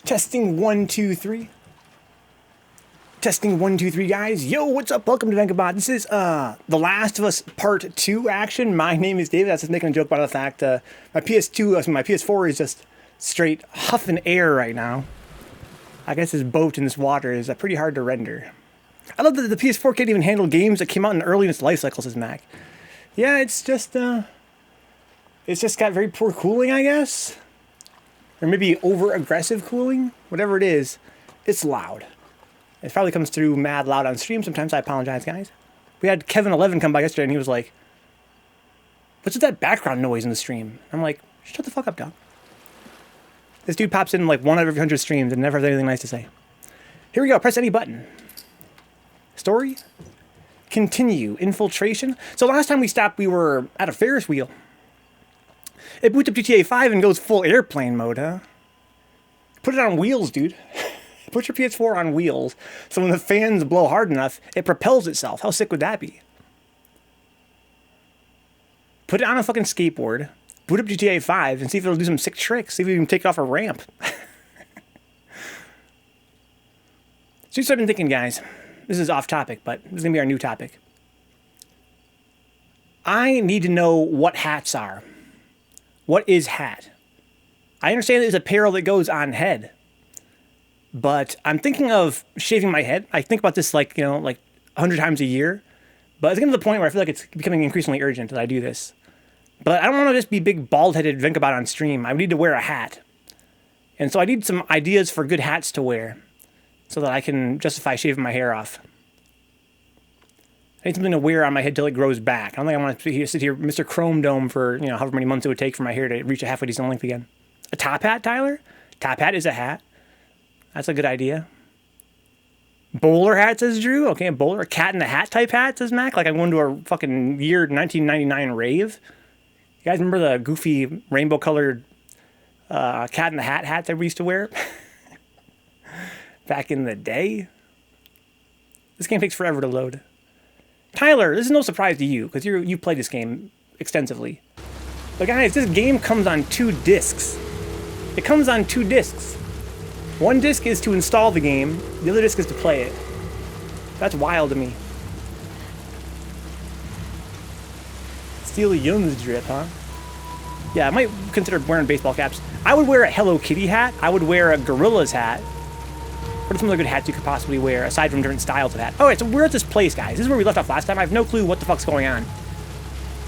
Testing 1, 2, 3. Testing 1, 2, 3, guys. Yo, what's up? Welcome to Vencabot. This is The Last of Us Part 2 action. My name is David. I was just making a joke about the fact my PS4 is just straight huffing air right now. I guess this boat in this water is pretty hard to render. I love that the PS4 can't even handle games that came out in early in its life cycle, says Mac. Yeah, it's just got very poor cooling, I guess. Or maybe over-aggressive cooling. Whatever it is, it's loud. It probably comes through mad loud on stream sometimes. I apologize, guys. We had Kevin11 come by yesterday, and he was like, "What's with that background noise in the stream?" I'm like, "Shut the fuck up, dog." This dude pops in like 1 out of every 100 streams and never has anything nice to say. Here we go. Press any button. Story. Continue. Infiltration. So last time we stopped, we were at a Ferris wheel. It boots up GTA 5 and goes full airplane mode, huh? Put it on wheels, dude. Put your PS4 on wheels, so when the fans blow hard enough, it propels itself. How sick would that be? Put it on a fucking skateboard, boot up GTA 5, and see if it'll do some sick tricks. See if we can take it off a ramp. So I've been thinking, guys. This is off topic, but this is going to be our new topic. I need to know what hats are. What is hat? I understand there's apparel that goes on head. But I'm thinking of shaving my head. I think about this like 100 times a year. But it's getting to the point where I feel like it's becoming increasingly urgent that I do this. But I don't want to just be big bald-headed Vencabot on stream. I need to wear a hat. And so I need some ideas for good hats to wear so that I can justify shaving my hair off. I need something to wear on my head till it grows back. I don't think I want to sit here Mr. Chrome Dome for, however many months it would take for my hair to reach a halfway decent length again. A top hat, Tyler? Top hat is a hat. That's a good idea. Bowler hat, says Drew. Okay, a bowler. A cat in the hat type hat, says Mac. Like I'm going to a fucking year 1999 rave. You guys remember the goofy rainbow colored cat in the hat hat that we used to wear? Back in the day? This game takes forever to load. Tyler, this is no surprise to you, because you played this game extensively. But guys, this game comes on 2 discs. It comes on 2 discs. One disc is to install the game, the other disc is to play it. That's wild to me. Steal Young's drip, huh? Yeah, I might consider wearing baseball caps. I would wear a Hello Kitty hat. I would wear a Gorilla's hat. What are some other good hats you could possibly wear, aside from different styles of hat? Alright, so we're at this place, guys. This is where we left off last time. I have no clue what the fuck's going on.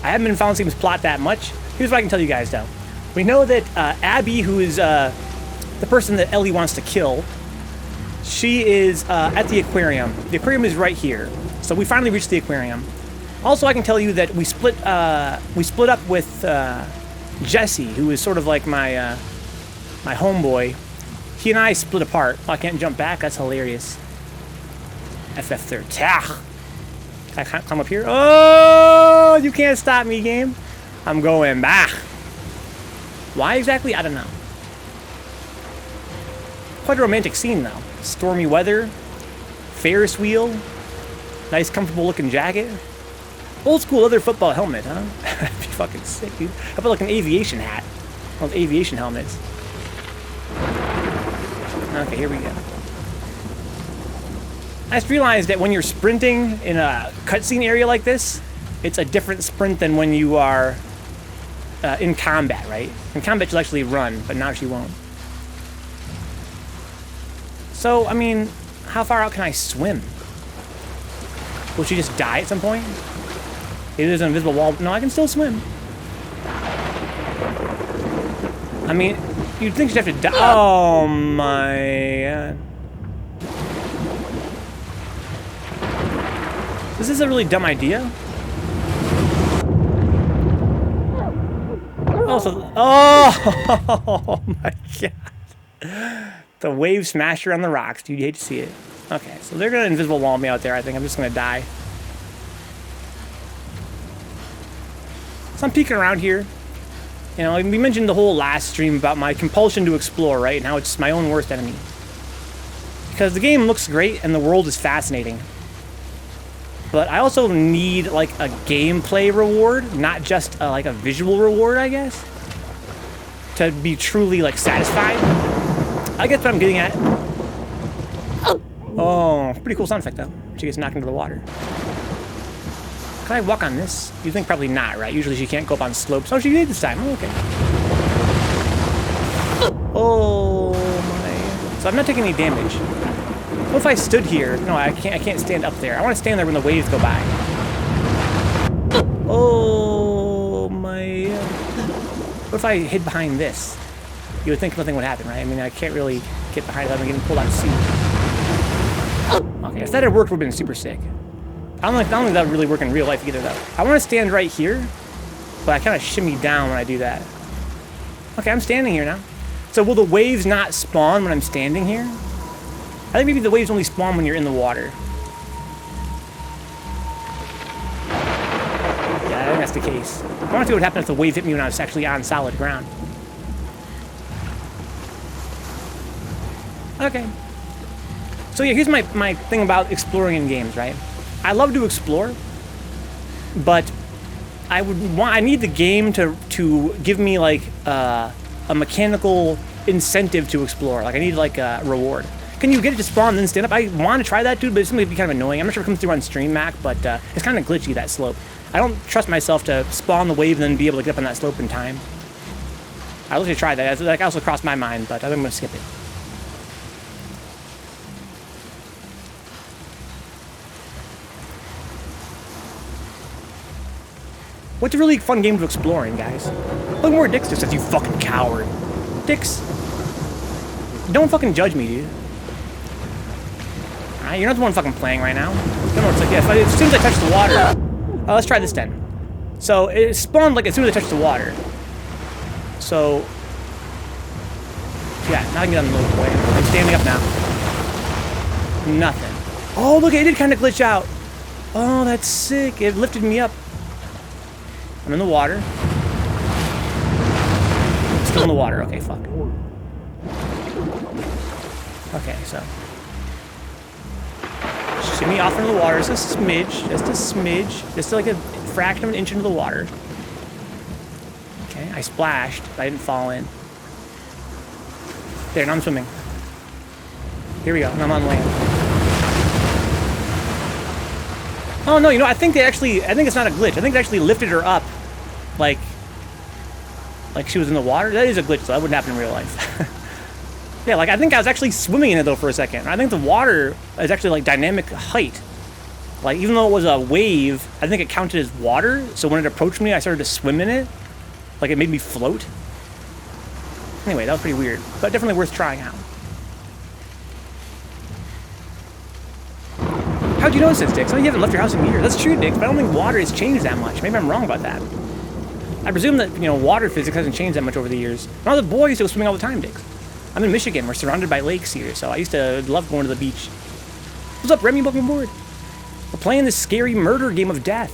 I haven't been following this plot that much. Here's what I can tell you guys, though. We know that Abby, who is the person that Ellie wants to kill, she is at the aquarium. The aquarium is right here. So we finally reached the aquarium. Also, I can tell you that we split up with Jesse, who is sort of like my homeboy. He and I split apart. Oh, I can't jump back. That's hilarious. FF3. Can I climb up here? Oh, you can't stop me, game. I'm going back. Why exactly? I don't know. Quite a romantic scene, though. Stormy weather. Ferris wheel. Nice, comfortable looking jacket. Old school leather football helmet, huh? That'd be fucking sick, dude. How about like an aviation hat? Those aviation helmets. Okay, here we go. I just realized that when you're sprinting in a cutscene area like this, it's a different sprint than when you are in combat, right? In combat, you'll actually run, but now she won't. So, I mean, how far out can I swim? Will she just die at some point? There's an invisible wall. No, I can still swim. I mean, you'd think she'd have to die. Oh my god. This is a really dumb idea. Oh my god. The wave smashed her on the rocks, dude. You hate to see it. Okay, so they're gonna invisible wall me out there. I think I'm just gonna die. So I'm peeking around here. You know, we mentioned the whole last stream about my compulsion to explore, right? And how it's my own worst enemy. Because the game looks great and the world is fascinating. But I also need, like, a gameplay reward, not just, like, a visual reward, I guess, to be truly, like, satisfied. I guess what I'm getting at. Oh, pretty cool sound effect though. She gets knocked into the water. Can I walk on this? You think probably not, right? Usually she can't go up on slopes. Oh, she did this time. Oh, okay. Oh my! So I'm not taking any damage. What if I stood here? No, I can't. I can't stand up there. I want to stand there when the waves go by. Oh my! What if I hid behind this? You would think nothing would happen, right? I mean, I can't really get behind it without getting pulled out to sea. Okay, if that had worked, it would have been super sick. I don't think that would really work in real life either, though. I want to stand right here, but I kind of shimmy down when I do that. Okay, I'm standing here now. So will the waves not spawn when I'm standing here? I think maybe the waves only spawn when you're in the water. Yeah, I think that's the case. I want to see what would happen if the wave hit me when I was actually on solid ground. Okay. So yeah, here's my thing about exploring in games, right? I love to explore, but I need the game to give me like a mechanical incentive to explore. Like I need like a reward. Can you get it to spawn and then stand up? I want to try that, dude, but it's going to be kind of annoying. I'm not sure if it comes through on stream, Mac, but it's kind of glitchy, that slope. I don't trust myself to spawn the wave and then be able to get up on that slope in time. I literally tried that. That also crossed my mind, but I think I'm going to skip it. What's a really fun game to explore in, guys? Look more Dix just says, you fucking coward. Dix, don't fucking judge me, dude. Alright, you're not the one fucking playing right now. You know what it's like, yeah, as soon as I touch the water... let's try this then. So, it spawned like as soon as I touched the water. So... yeah, now I can get on the little way. I'm standing up now. Nothing. Oh, look, it did kind of glitch out. Oh, that's sick. It lifted me up. I'm in the water. Still in the water. Okay, fuck. Okay, so. Shimmy off into the water. Just a smidge. Just a smidge. Just like a fraction of an inch into the water. Okay, I splashed, but I didn't fall in. There, now I'm swimming. Here we go. Now I'm on land. Oh no, you know, I think it's not a glitch. I think they actually lifted her up like she was in the water. That is a glitch, though. That wouldn't happen in real life. Yeah, like I think I was actually swimming in it though for a second. I think the water is actually like dynamic height. Like even though it was a wave, I think it counted as water. So when it approached me, I started to swim in it. Like it made me float. Anyway, that was pretty weird, but definitely worth trying out. How'd you notice this, Dix? Oh, you haven't left your house in years. That's true, Dix, but I don't think water has changed that much. Maybe I'm wrong about that. I presume that, you know, water physics hasn't changed that much over the years. When I was a boy, I used to go swimming all the time, Dix. I'm in Michigan. We're surrounded by lakes here, so I used to love going to the beach. What's up, Remy? Welcome aboard. We're playing this scary murder game of death.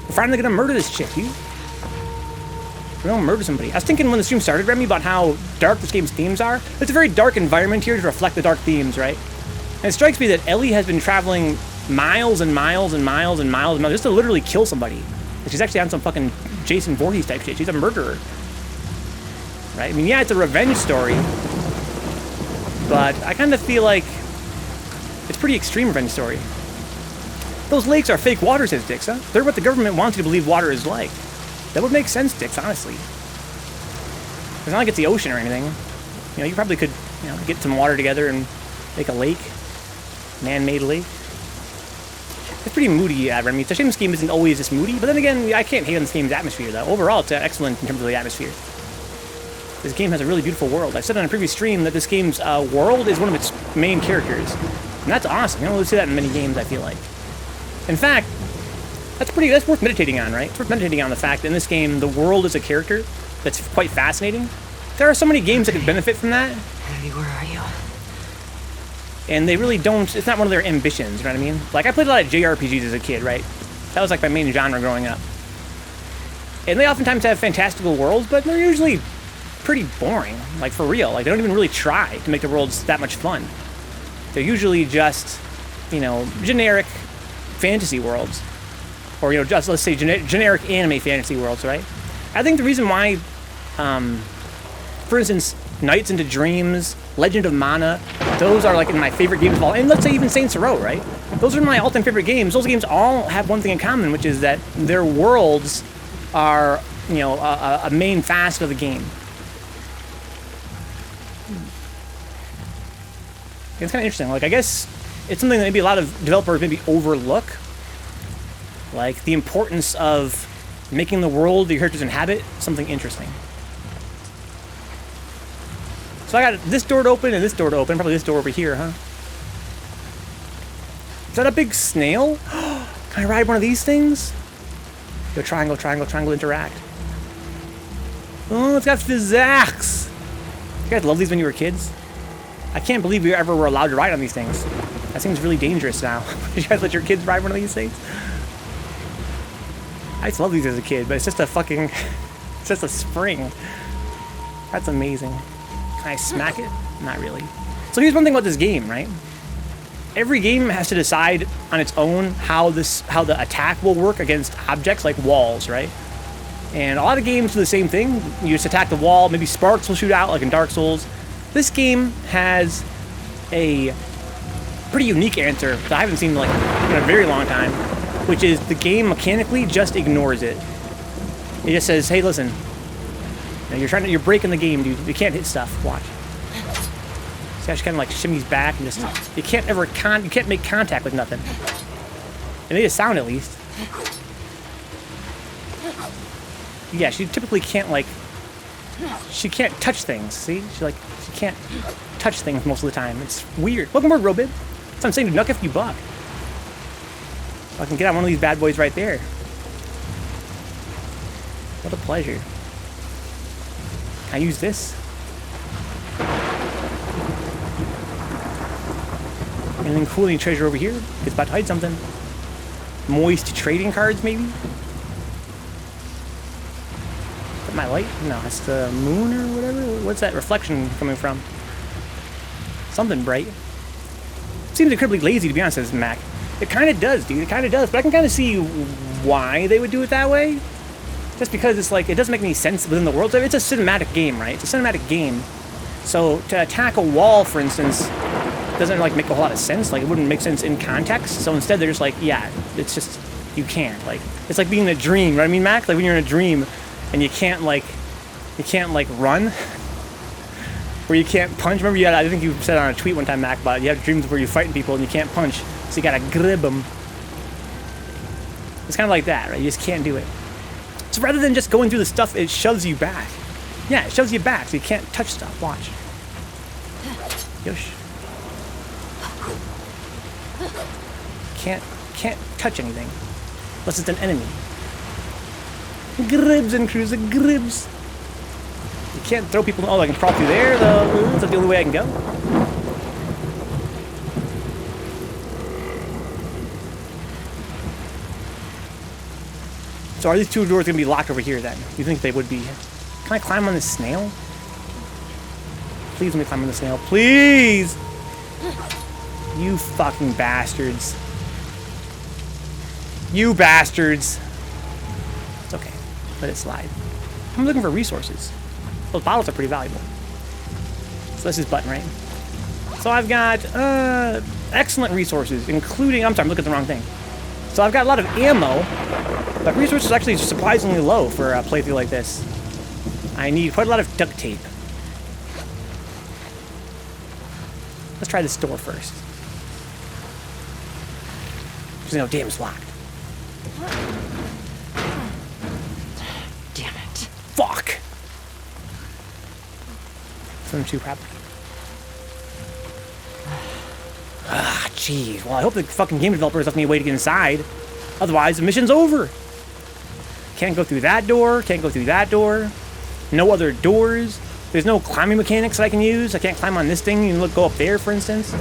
We're finally gonna murder this chick, dude. We're gonna murder somebody. I was thinking when the stream started, Remy, about how dark this game's themes are. It's a very dark environment here to reflect the dark themes, right? And it strikes me that Ellie has been traveling miles and miles and miles and miles and miles just to literally kill somebody. And she's actually on some fucking Jason Voorhees type shit. She's a murderer. Right? I mean, yeah, it's a revenge story. But I kind of feel like it's a pretty extreme revenge story. Those lakes are fake water, says Dix, huh? They're what the government wants you to believe water is like. That would make sense, Dix, honestly. It's not like it's the ocean or anything. You know, you probably could, you know, get some water together and make a lake. Man-made lake. It's pretty moody, Remy. It's a shame this game isn't always this moody, but then again, I can't hate on this game's atmosphere, though. Overall, it's excellent in terms of the atmosphere. This game has a really beautiful world. I said on a previous stream that this game's world is one of its main characters. And that's awesome. You don't really see that in many games, I feel like. In fact, that's worth meditating on, right? It's worth meditating on the fact that in this game, the world is a character that's quite fascinating. There are so many games that could benefit from that. Hey, where are you? And they really don't, it's not one of their ambitions, you know what I mean? Like, I played a lot of JRPGs as a kid, right? That was like my main genre growing up. And they oftentimes have fantastical worlds, but they're usually pretty boring, like for real. Like, they don't even really try to make the worlds that much fun. They're usually just, you know, generic fantasy worlds. Or, you know, just, let's say, generic anime fantasy worlds, right? I think the reason why, for instance, Nights into Dreams, Legend of Mana. Those are like in my favorite games of all. And let's say even Saints Row, right? Those are my all-time favorite games. Those games all have one thing in common, which is that their worlds are, you know, a main facet of the game. It's kind of interesting. Like, I guess it's something that maybe a lot of developers maybe overlook. Like, the importance of making the world that your characters inhabit something interesting. So I got this door to open and this door to open. Probably this door over here, huh? Is that a big snail? Can I ride one of these things? Go triangle, triangle, triangle, interact. Oh, it's got physics. You guys love these when you were kids? I can't believe you ever were allowed to ride on these things. That seems really dangerous now. Did you guys let your kids ride one of these things? I used to love these as a kid, but it's just a fucking... It's just a spring. That's amazing. Can I smack it? Not really. So here's one thing about this game, right? Every game has to decide on its own how the attack will work against objects like walls, right? And a lot of games do the same thing. You just attack the wall, maybe sparks will shoot out like in Dark Souls. This game has a pretty unique answer that I haven't seen like in a very long time, which is the game mechanically just ignores it. It just says, "Hey, listen, you know, you're breaking the game, dude. You can't hit stuff. Watch." See how she kind of like shimmies back and just you can't make contact with nothing. It made a sound at least. Yeah, she typically can't like. She can't touch things. See, she can't touch things most of the time. It's weird. Welcome aboard, Robid. That's what I'm saying. Dude, nuck if you buck. I can get on one of these bad boys right there. What a pleasure. Can I use this? Anything cool? Any treasure over here? It's about to hide something. Moist trading cards, maybe? Is that my light? No, it's the moon or whatever. What's that reflection coming from? Something bright. Seems incredibly lazy, to be honest, says Mac. It kind of does, dude. It kind of does. But I can kind of see why they would do it that way. Just because it's like, it doesn't make any sense within the world. It's a cinematic game, right? It's a cinematic game. So to attack a wall, for instance, doesn't like make a whole lot of sense. Like, it wouldn't make sense in context. So instead, they're just like, yeah, it's just, you can't. Like, it's like being in a dream, right? I mean, Mac, like when you're in a dream and you can't run. Where you can't punch. Remember, I think you said on a tweet one time, Mac, about you have dreams where you're fighting people and you can't punch. So you gotta grab them. It's kind of like that, right? You just can't do it. So rather than just going through the stuff, it shoves you back. Yeah, it shoves you back so you can't touch stuff. Watch. Yosh. Can't touch anything. Unless it's an enemy. Gribs and cruiser gribs. You can't throw people. Oh, I can crawl through there, though. Is that the only way I can go? So are these two doors going to be locked over here, then? You think they would be? Can I climb on this snail? Please let me climb on the snail. Please! You fucking bastards. You bastards. It's okay. Let it slide. I'm looking for resources. Those bottles are pretty valuable. So this is button, right? So I've got excellent resources, including... I'm sorry, I'm looking at the wrong thing. So I've got a lot of ammo, but resources are actually surprisingly low for a playthrough like this. I need quite a lot of duct tape. Let's try this door first. Because, damn, it's locked. Damn it. Fuck! Swim to property. Ah, jeez. Well, I hope the fucking game developers left me a way to get inside. Otherwise, the mission's over. Can't go through that door. Can't go through that door. No other doors. There's no climbing mechanics that I can use. I can't climb on this thing and go up there, for instance.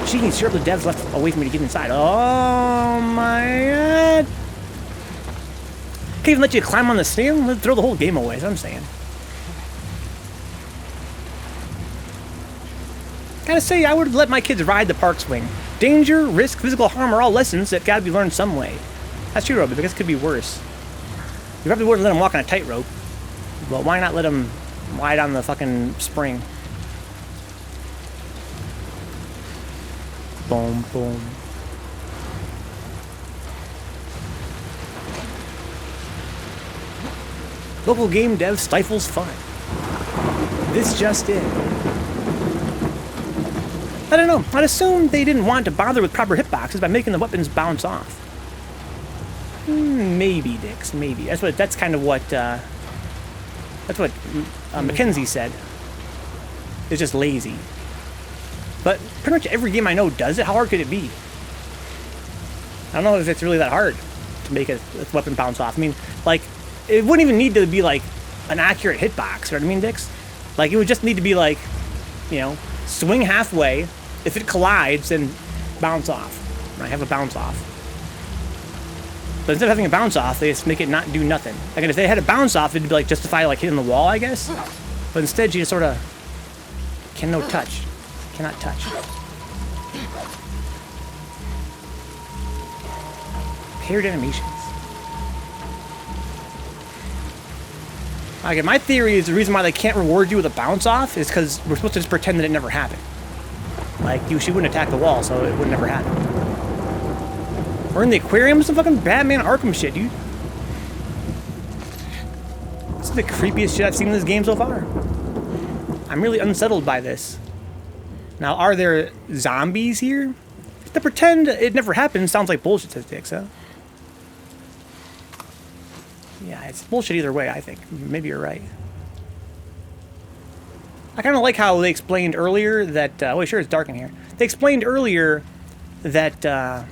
Jeez, sure, the devs left a way for me to get inside. Oh my god. Can't even let you climb on the snail. Let's throw the whole game away, is what I'm saying. Gotta say, I would let my kids ride the park swing. Danger, risk, physical harm are all lessons that gotta be learned some way. That's true, but I guess it could be worse. You probably wouldn't let them walk on a tightrope, but why not let them ride on the fucking spring? Boom, boom. Local game dev stifles fun. This just in. I don't know. I'd assume they didn't want to bother with proper hitboxes by making the weapons bounce off. Maybe, Dix. Maybe. That's kind of what. That's what Mackenzie said. It's just lazy. But pretty much every game I know does it. How hard could it be? I don't know if it's really that hard to make a weapon bounce off. I mean, like, it wouldn't even need to be like an accurate hitbox. You know what I mean, Dix? Like, it would just need to be like, you know, swing halfway. If it collides, then bounce off. Right? Have a bounce off. But instead of having a bounce off, they just make it not do nothing. Like, if they had a bounce off, it'd be like justify like hitting the wall, I guess. But instead, you just sort of cannot touch. Paired animations. Okay, my theory is the reason why they can't reward you with a bounce off is because we're supposed to just pretend that it never happened. Like, she wouldn't attack the wall, so it would never happen. We're in the aquarium with some fucking Batman Arkham shit, dude. This is the creepiest shit I've seen in this game so far. I'm really unsettled by this. Now, are there zombies here? To pretend it never happened sounds like bullshit, says Dix, huh? Yeah, it's bullshit either way, I think. Maybe you're right. I kind of like how they explained earlier that... oh, sure, it's dark in here. They explained earlier that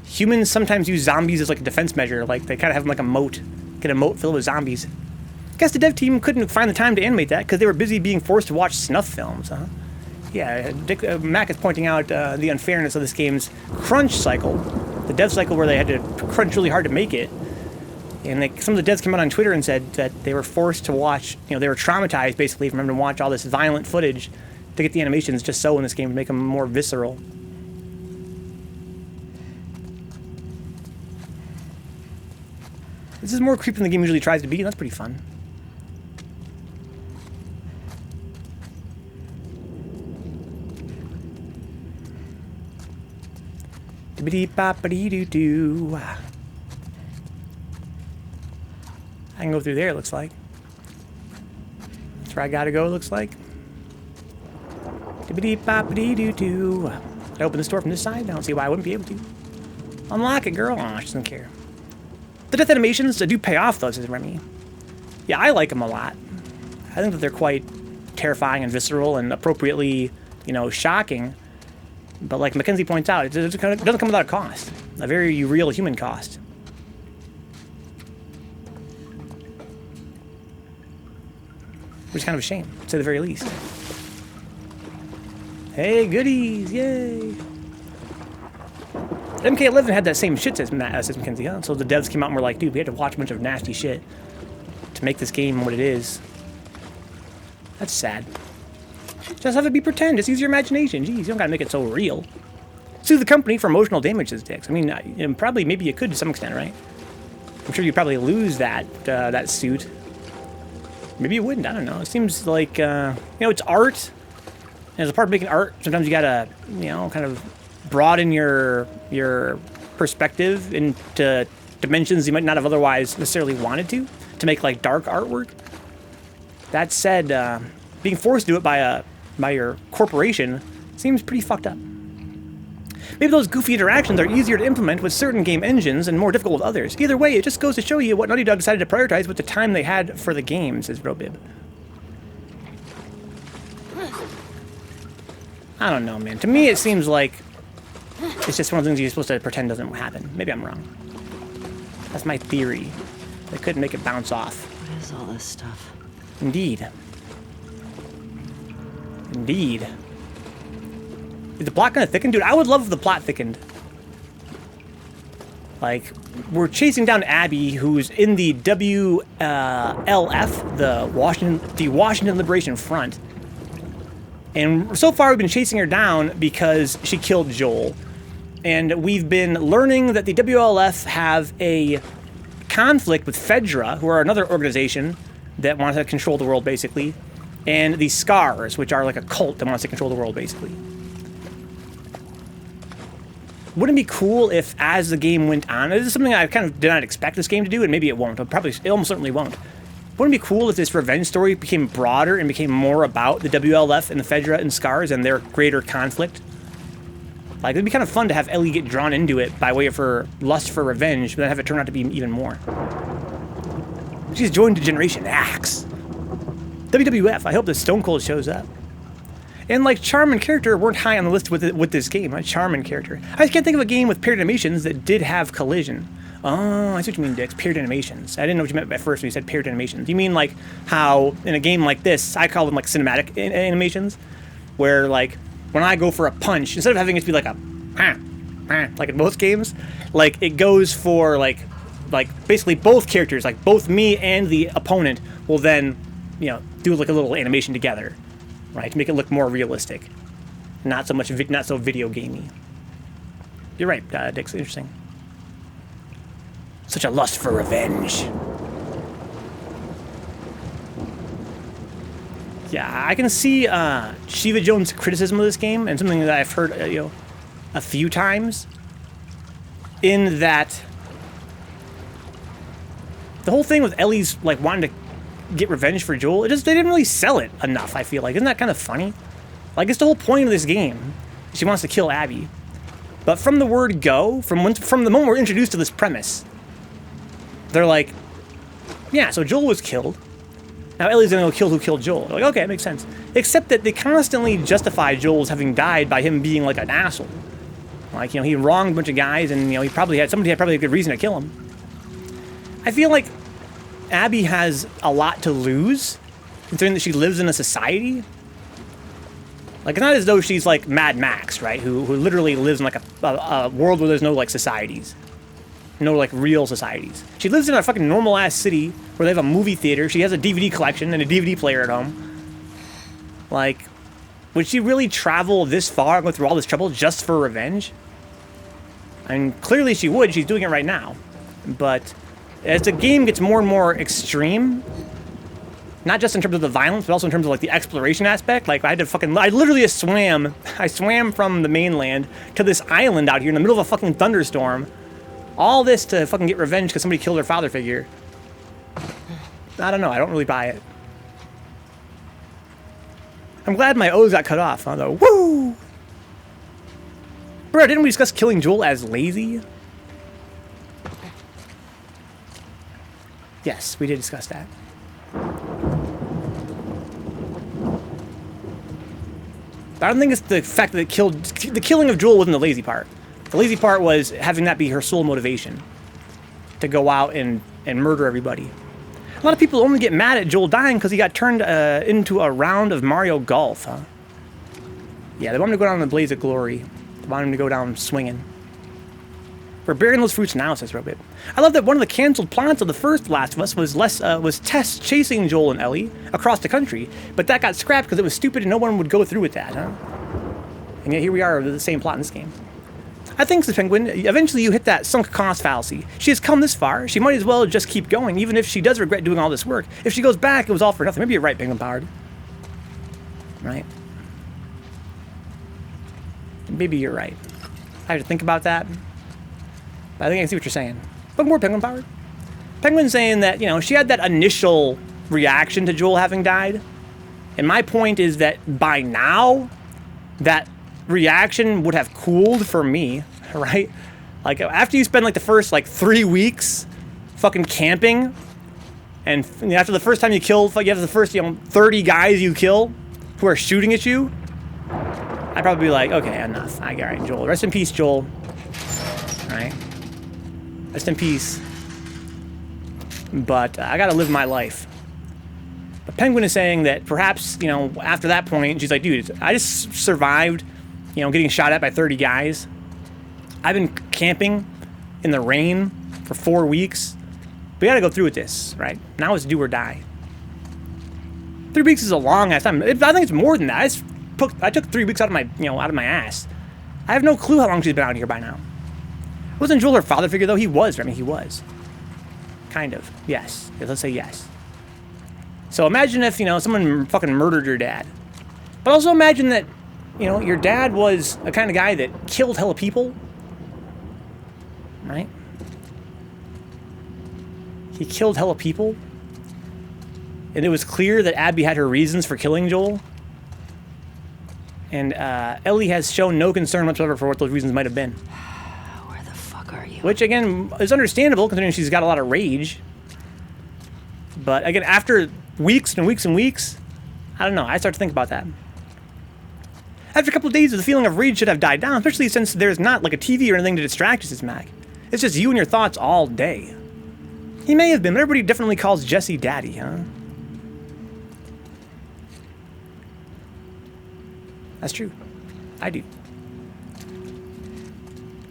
humans sometimes use zombies as like a defense measure. Like, they kind of have them like a moat. Get a moat filled with zombies. I guess the dev team couldn't find the time to animate that because they were busy being forced to watch snuff films, huh? Yeah, Mac is pointing out the unfairness of this game's crunch cycle. The dev cycle where they had to crunch really hard to make it. And some of the devs came out on Twitter and said that they were forced to watch, you know, they were traumatized basically from having to watch all this violent footage to get the animations just so in this game to make them more visceral. This is more creepy than the game usually tries to be, and that's pretty fun. Dibbidi-boppity-doo-doo. I can go through there, it looks like. That's where I gotta go, it looks like. Dibbidi-boppity-doo-doo. Can I open this door from this side? I don't see why I wouldn't be able to. Unlock it, girl. Oh, she doesn't care. The death animations do pay off, though, says Remy. Yeah, I like them a lot. I think that they're quite terrifying and visceral and appropriately, you know, shocking. But like Mackenzie points out, it doesn't come without a cost. A very real human cost. Which is kind of a shame, to say the very least. Hey, goodies! Yay! MK11 had that same shit, says Mackenzie, huh? So the devs came out and were like, dude, we had to watch a bunch of nasty shit to make this game what it is. That's sad. Just have it be pretend. Just use your imagination. Jeez, you don't gotta make it so real. Sue the company for emotional damage, says Dix. I mean, probably, maybe you could to some extent, right? I'm sure you'd probably lose that suit. Maybe you wouldn't. I don't know. It seems like, you know, it's art. And as a part of making art, sometimes you gotta, you know, kind of broaden your perspective into dimensions you might not have otherwise necessarily wanted to make like dark artwork. That said, being forced to do it by your corporation seems pretty fucked up. Maybe those goofy interactions are easier to implement with certain game engines and more difficult with others. Either way, it just goes to show you what Naughty Dog decided to prioritize with the time they had for the game, says Robib. I don't know, man. To me, it seems like it's just one of the things you're supposed to pretend doesn't happen. Maybe I'm wrong. That's my theory. They couldn't make it bounce off. What is all this stuff? Indeed. Indeed. Is the plot gonna thicken? Dude, I would love if the plot thickened. Like, we're chasing down Abby, who's in the WLF, the Washington Liberation Front. And so far we've been chasing her down because she killed Joel. And we've been learning that the WLF have a conflict with Fedra, who are another organization that wants to control the world, basically. And the Scars, which are like a cult that wants to control the world, basically. wouldn't it be cool if, as the game went on, this is something I kind of did not expect this game to do, and maybe it won't. It almost certainly won't. Wouldn't it be cool if this revenge story became broader and became more about the WLF and the Fedra and Scars and their greater conflict? Like, it'd be kind of fun to have Ellie get drawn into it by way of her lust for revenge, but then have it turn out to be even more. She's joined Generation Axe. WWF, I hope the Stone Cold shows up. And, like, charm and character weren't high on the list with this game. Right? Charm and character. I just can't think of a game with paired animations that did have collision. Oh, I see what you mean, Dix. Paired animations. I didn't know what you meant at first when you said paired animations. You mean, like, how in a game like this, I call them, like, cinematic animations, where, like, when I go for a punch, instead of having it to be like a, like in most games, like, it goes for, like basically both characters, like, both me and the opponent will then, you know, do, like, a little animation together. Right, to make it look more realistic, not so video gamey. You're right, Dix. Interesting. Such a lust for revenge. Yeah, I can see Shiva Jones' criticism of this game, and something that I've heard, a few times. In that, the whole thing with Ellie's like wanting to get revenge for Joel, they didn't really sell it enough, I feel like. Isn't that kind of funny? Like, it's the whole point of this game. She wants to kill Abby. But from the word go, from the moment we're introduced to this premise, they're like, yeah, so Joel was killed. Now Ellie's gonna go kill who killed Joel. They're like, okay, it makes sense. Except that they constantly justify Joel's having died by him being like an asshole. Like, he wronged a bunch of guys, and somebody had probably a good reason to kill him. I feel like Abby has a lot to lose, considering that she lives in a society. Like, it's not as though she's like Mad Max, right? Who literally lives in like a world where there's no like societies. No like real societies. She lives in a fucking normal ass city where they have a movie theater. She has a DVD collection and a DVD player at home. Like, would she really travel this far and go through all this trouble just for revenge? I mean, clearly she would. She's doing it right now. But as the game gets more and more extreme, not just in terms of the violence, but also in terms of like the exploration aspect, like I literally swam from the mainland to this island out here in the middle of a fucking thunderstorm. All this to fucking get revenge because somebody killed their father figure. I don't know, I don't really buy it. I'm glad my O's got cut off, though. Woo! Bro, didn't we discuss killing Joel as lazy? Yes, we did discuss that. I don't think it's the fact that the killing of Joel wasn't the lazy part. The lazy part was having that be her sole motivation. To go out and murder everybody. A lot of people only get mad at Joel dying because he got turned into a round of Mario Golf, huh? Yeah, they want him to go down in the blaze of glory. They want him to go down swinging. We're bearing those fruits now, says Robit. I love that one of the canceled plots of the first Last of Us was Tess chasing Joel and Ellie across the country, but that got scrapped because it was stupid and no one would go through with that, huh? And yet here we are with the same plot in this game. I think, the Penguin, eventually you hit that sunk cost fallacy. She has come this far, she might as well just keep going, even if she does regret doing all this work. If she goes back, it was all for nothing. Maybe you're right, Penguin Powered. Right? Maybe you're right. I have to think about that. But I think I can see what you're saying. But more Penguin Powered. Penguin's saying that, she had that initial reaction to Joel having died. And my point is that by now, that reaction would have cooled for me, right? Like, after you spend, like, the first, 3 weeks fucking camping, and after the first time you kill, you have the first, 30 guys you kill who are shooting at you, I'd probably be like, okay, enough. All right, Joel. Rest in peace, Joel. All right? Rest in peace. But I gotta live my life. But Penguin is saying that perhaps, after that point, she's like, dude, I just survived, getting shot at by 30 guys. I've been camping in the rain for 4 weeks. We gotta go through with this, right? Now it's do or die. 3 weeks is a long ass time. I think it's more than that. I took 3 weeks out of my, out of my ass. I have no clue how long she's been out here by now. Wasn't Joel her father figure, though? He was. I mean, he was. Kind of. Yes. Let's say yes. So imagine if, someone fucking murdered your dad. But also imagine that, your dad was the kind of guy that killed hella people right? He killed hella people. And it was clear that Abby had her reasons for killing Joel. And Ellie has shown no concern whatsoever for what those reasons might have been. Where the fuck are you? Which, again, is understandable considering she's got a lot of rage. But, again, after weeks and weeks and weeks, I don't know, I start to think about that. After a couple of days, the feeling of rage should have died down, especially since there's not, like, a TV or anything to distract us, Mac. It's just you and your thoughts all day. He may have been, but everybody definitely calls Jesse Daddy, huh? That's true. I do.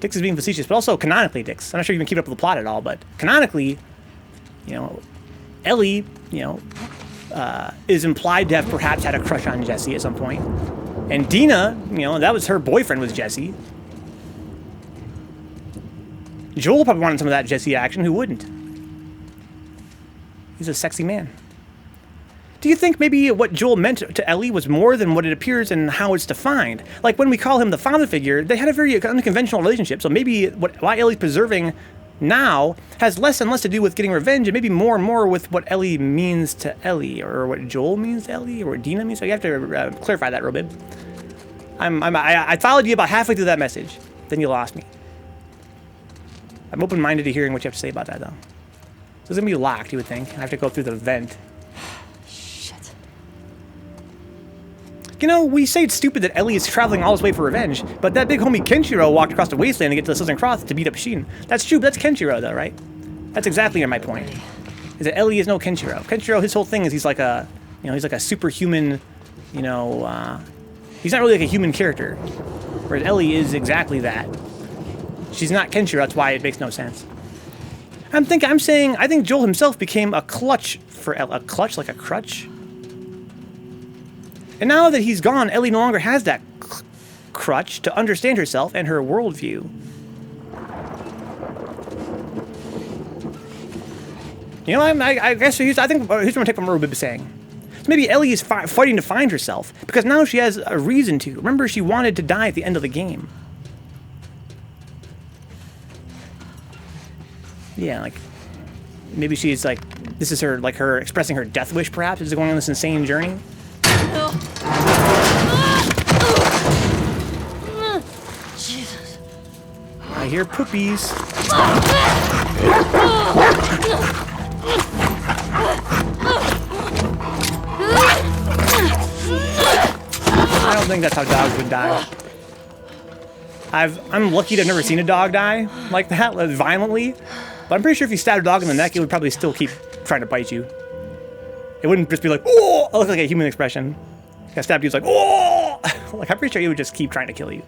Dix is being facetious, but also canonically, Dix. I'm not sure you can keep up with the plot at all, but canonically, you know, Ellie, you know, is implied to have perhaps had a crush on Jesse at some point. And Dina, you know, that was her boyfriend was Jesse. Joel probably wanted some of that Jesse action. Who wouldn't? He's a sexy man. Do you think maybe what Joel meant to Ellie was more than what it appears and how it's defined? Like when we call him the father figure, they had a very unconventional relationship. So maybe why Ellie's preserving now has less and less to do with getting revenge and maybe more and more with what Ellie means to Ellie or what Joel means to Ellie or what Dina means. So you have to clarify that, Robib. I followed you about halfway through that message. Then you lost me. I'm open-minded to hearing what you have to say about that, though. So it's going to be locked, you would think. I have to go through the vent. You know, we say it's stupid that Ellie is traveling all this way for revenge, but that big homie Kenshiro walked across the wasteland to get to the Southern Cross to beat up Shin. That's true, but that's Kenshiro, though, right? That's exactly my point. Is that Ellie is no Kenshiro. Kenshiro, his whole thing is he's like a, you know, he's like a superhuman, you know, he's not really like a human character. Whereas Ellie is exactly that. She's not Kenshiro, that's why it makes no sense. I think Joel himself became a clutch for Ellie. A clutch, like a crutch? And now that he's gone, Ellie no longer has that crutch to understand herself and her worldview. You know, I guess here's what I'm going to take from what Rubib is saying. So maybe Ellie is fighting to find herself, because now she has a reason to. Remember, she wanted to die at the end of the game. Yeah, like, maybe she's like, this is her, like, her expressing her death wish, perhaps, is going on this insane journey. Jesus. I hear poopies. I don't think that's how dogs would die. I'm lucky to have never seen a dog die like that, violently. But I'm pretty sure if you stabbed a dog in the neck, it would probably still keep trying to bite you. It wouldn't just be like, oh! It looked like a human expression. If I stabbed you, it's like, oh! Like, I'm pretty sure it would just keep trying to kill you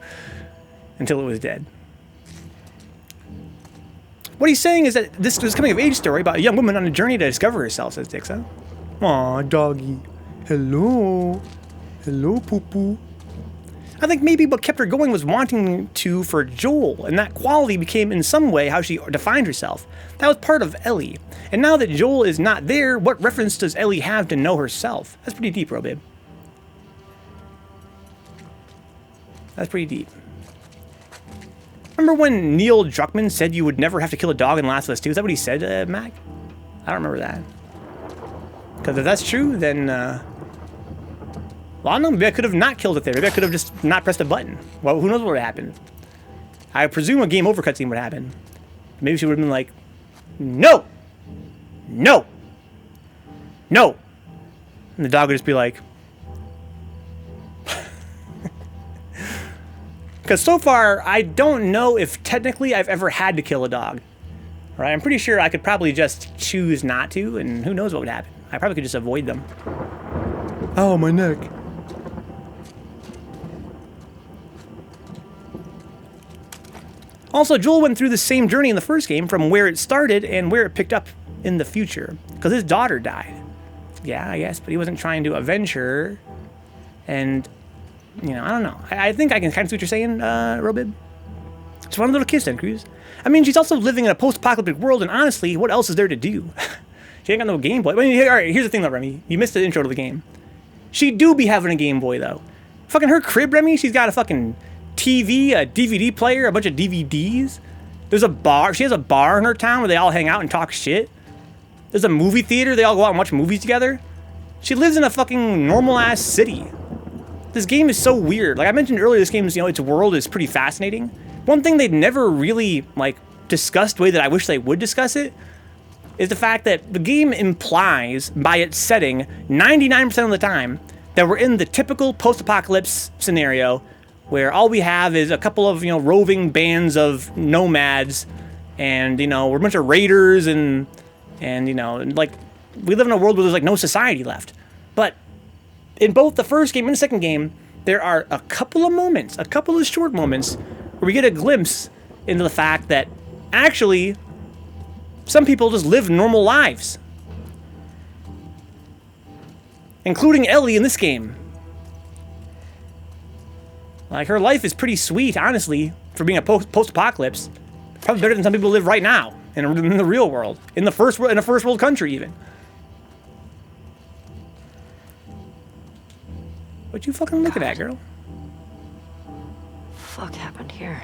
until it was dead. What he's saying is that this was a coming-of-age story about a young woman on a journey to discover herself, says Dixon. Aw, doggy. Hello. Hello, poo-poo. I think maybe what kept her going was wanting to for Joel, and that quality became in some way how she defined herself. That was part of Ellie. And now that Joel is not there, what reference does Ellie have to know herself? That's pretty deep, Robib. That's pretty deep. Remember when Neil Druckmann said you would never have to kill a dog in Last of Us 2? Is that what he said, Mac? I don't remember that. Because if that's true, then, well, I don't know, maybe I could have not killed it there. Maybe I could have just not pressed a button. Well, who knows what would have happened? I presume a game over cutscene would happen. Maybe she would have been like, no! No! No! And the dog would just be like... Because so far, I don't know if technically I've ever had to kill a dog. Right? I'm pretty sure I could probably just choose not to, and who knows what would happen. I probably could just avoid them. Oh, my neck. Also, Joel went through the same journey in the first game from where it started and where it picked up in the future. Because his daughter died. Yeah, I guess, but he wasn't trying to avenge her. And... you know, I don't know. I think I can kind of see what you're saying, Robib. Just want a little kiss then, Cruz. I mean, she's also living in a post-apocalyptic world, and honestly, what else is there to do? She ain't got no Game Boy. I mean, all right, here's the thing, though, Remy. You missed the intro to the game. She do be having a Game Boy, though. Fucking her crib, Remy, she's got a fucking TV, a DVD player, a bunch of DVDs. There's a bar. She has a bar in her town where they all hang out and talk shit. There's a movie theater. They all go out and watch movies together. She lives in a fucking normal-ass city. This game is so weird. Like I mentioned earlier, this game's, its world is pretty fascinating. One thing they'd never really, discussed the way that I wish they would discuss it is the fact that the game implies, by its setting, 99% of the time, that we're in the typical post-apocalypse scenario where all we have is a couple of, roving bands of nomads and, we're a bunch of raiders and we live in a world where there's, no society left. But in both the first game and the second game, there are a couple of short moments where we get a glimpse into the fact that actually some people just live normal lives. Including Ellie in this game. Like, her life is pretty sweet, honestly, for being a post-apocalypse. Probably better than some people live right now in the real world, in a first world country even. What you fucking looking at, girl? Fuck happened here?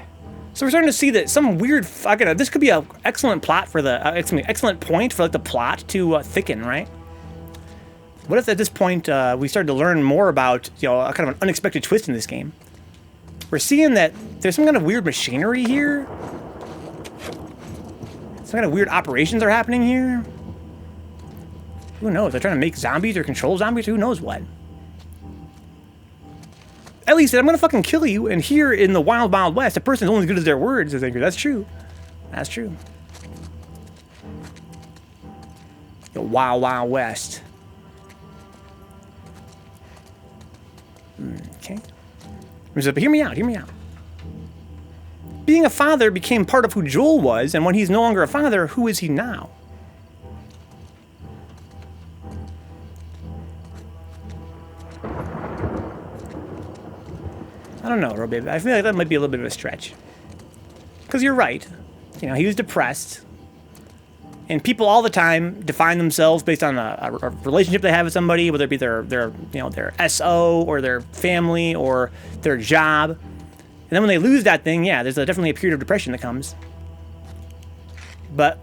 So we're starting to see that some weird fucking. This could be an excellent plot for the excellent point for the plot to thicken, right? What if at this point we started to learn more about a kind of an unexpected twist in this game? We're seeing that there's some kind of weird machinery here. Some kind of weird operations are happening here. Who knows? They're trying to make zombies or control zombies. Who knows what? Ellie said, I'm gonna fucking kill you, and here in the wild, wild west, a person's only as good as their words. I think that's true. That's true. The wild, wild west. Okay. But hear me out, hear me out. Being a father became part of who Joel was, and when he's no longer a father, who is he now? I don't know, Robabe. I feel like that might be a little bit of a stretch. Because you're right. He was depressed. And people all the time define themselves based on a relationship they have with somebody, whether it be their SO or their family or their job. And then when they lose that thing, yeah, there's definitely a period of depression that comes. But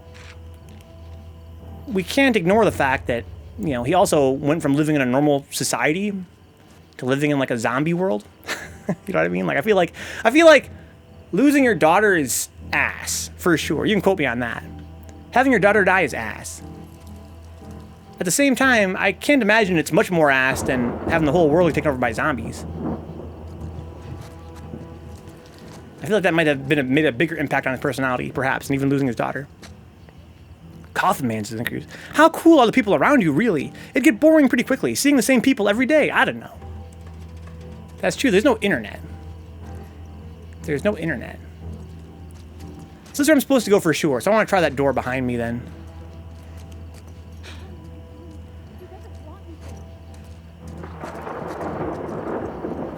we can't ignore the fact that, he also went from living in a normal society to living in a zombie world. You know what I mean? I feel like losing your daughter is ass, for sure. You can quote me on that. Having your daughter die is ass. At the same time, I can't imagine it's much more ass than having the whole world taken over by zombies. I feel like that might have made a bigger impact on his personality, perhaps, than even losing his daughter. Coffin Man says increase. How cool are the people around you, really? It'd get boring pretty quickly, seeing the same people every day. I don't know. That's true. There's no internet. There's no internet. So this is where I'm supposed to go for sure. So I want to try that door behind me then.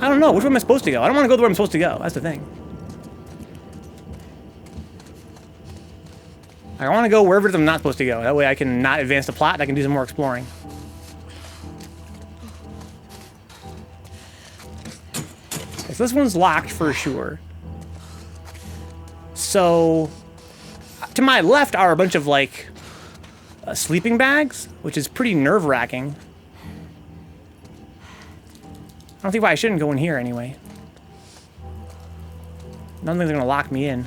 I don't know. Which way am I supposed to go? I don't want to go the way I'm supposed to go. That's the thing. I want to go wherever I'm not supposed to go. That way I can not advance the plot and I can do some more exploring. So this one's locked for sure. So to my left are a bunch of sleeping bags, which is pretty nerve-wracking. I don't think why I shouldn't go in here anyway. Nothing's gonna lock me in.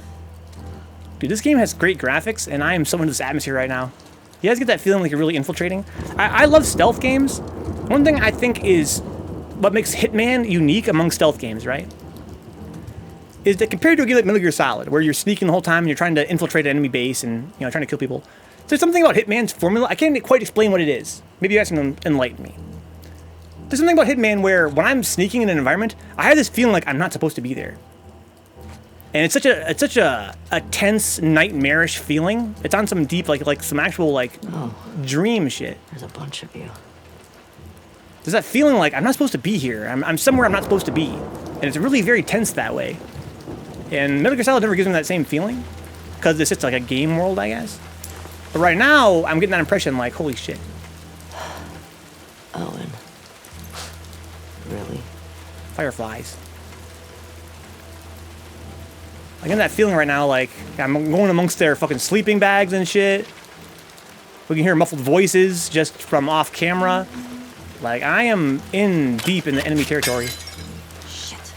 Dude, this game has great graphics, and I am so into this atmosphere right now. You guys get that feeling like you're really infiltrating? I love stealth games. One thing I think is what makes Hitman unique among stealth games, right? Is that compared to a game like Metal Gear Solid, where you're sneaking the whole time and you're trying to infiltrate an enemy base and trying to kill people. So there's something about Hitman's formula. I can't quite explain what it is. Maybe you guys can enlighten me. There's something about Hitman where when I'm sneaking in an environment, I have this feeling like I'm not supposed to be there. And it's such a tense, nightmarish feeling. It's on some deep, some actual, dream shit. There's a bunch of you. There's that feeling like I'm not supposed to be here. I'm somewhere I'm not supposed to be. And it's really very tense that way. And Metal Gear Solid never gives me that same feeling. Because it's just like a game world, I guess. But right now, I'm getting that impression like, holy shit. Owen. Really? Fireflies. I get that feeling right now, like I'm going amongst their fucking sleeping bags and shit. We can hear muffled voices just from off camera. Like, I am in deep in the enemy territory. Shit.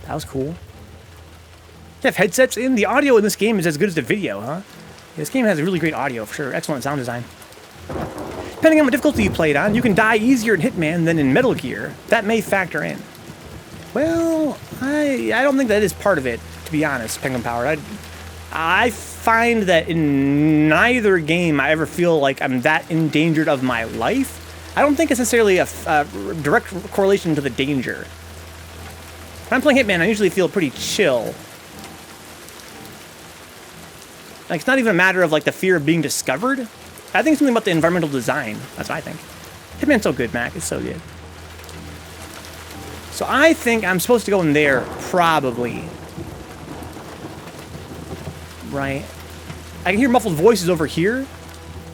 That was cool. They have headsets in. The audio in this game is as good as the video, huh? Yeah, this game has really great audio, for sure. Excellent sound design. Depending on what difficulty you play it on, you can die easier in Hitman than in Metal Gear. That may factor in. Well, I don't think that is part of it, to be honest, Penguin Power. I find that in neither game I ever feel like I'm that endangered of my life. I don't think it's necessarily a direct correlation to the danger. When I'm playing Hitman, I usually feel pretty chill. Like, it's not even a matter of, like, the fear of being discovered. I think it's something about the environmental design. That's what I think. Hitman's so good, Mac. It's so good. So I think I'm supposed to go in there, probably. Right. I can hear muffled voices over here.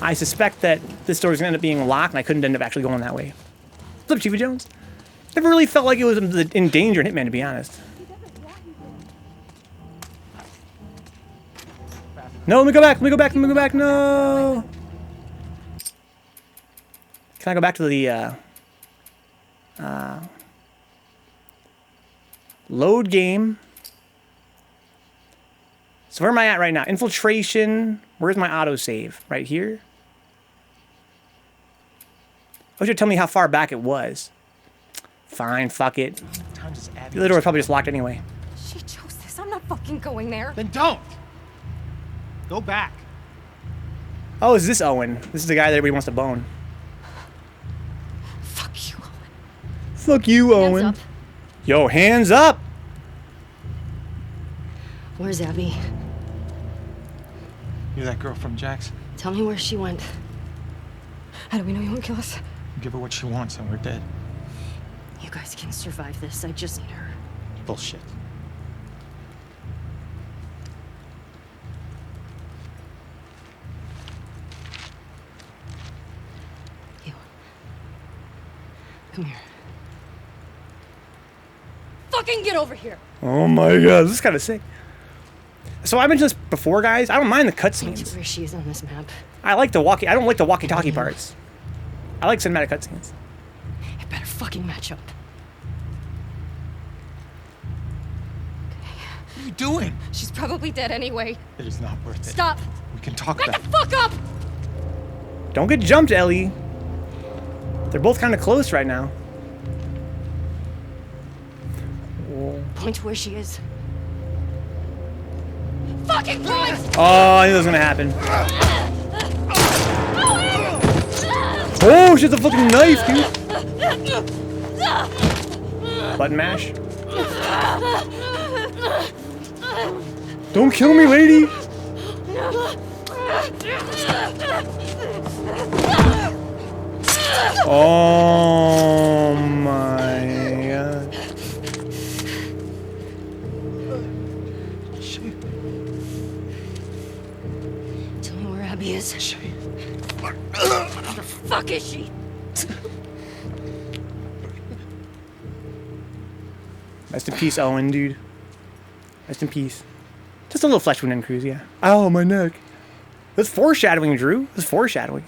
I suspect that this door's gonna end up being locked, and I couldn't end up actually going that way. What's up, Chifa Jones? Never really felt like it was in danger in Hitman, to be honest. No, let me go back, let me go back, let me go back, no! Can I go back to the, load game? So where am I at right now? Infiltration. Where's my autosave? Right here? Oh, should tell me how far back it was. Fine, fuck it. The other door was probably just locked anyway. She chose this. I'm not fucking going there. Then don't. Go back. Oh, is this Owen? This is the guy that everybody wants to bone. Fuck you, Owen. Fuck you, Owen. Hands up. Yo, hands up! Where's Abby? You're that girl from Jackson. Tell me where she went. How do we know you won't kill us? Give her what she wants and we're dead. You guys can survive this. I just need her. Bullshit. You. Come here. Fucking get over here! Oh my god, this is kind of sick. So I mentioned this before, guys. I don't mind the Point to cutscenes. where she is on this map. I like the walkie. I don't like the walkie-talkie parts. I like cinematic cutscenes. It better fucking match up. What are you doing? She's probably dead anyway. It is not worth it. Stop! We can talk Back about the fuck up! Don't get jumped, Ellie. They're both kind of close right now. Point to where she is. Fucking point! Oh, I knew that was gonna happen. Oh, she's a fucking knife, dude. Button mash. Don't kill me, lady. Oh my god. Tell me where Abby is. Where the fuck is she? Rest in peace, Owen, dude. Rest in peace. Just a little flesh wound in Cruz, yeah. Ow, my neck. That's foreshadowing, Drew. That's foreshadowing.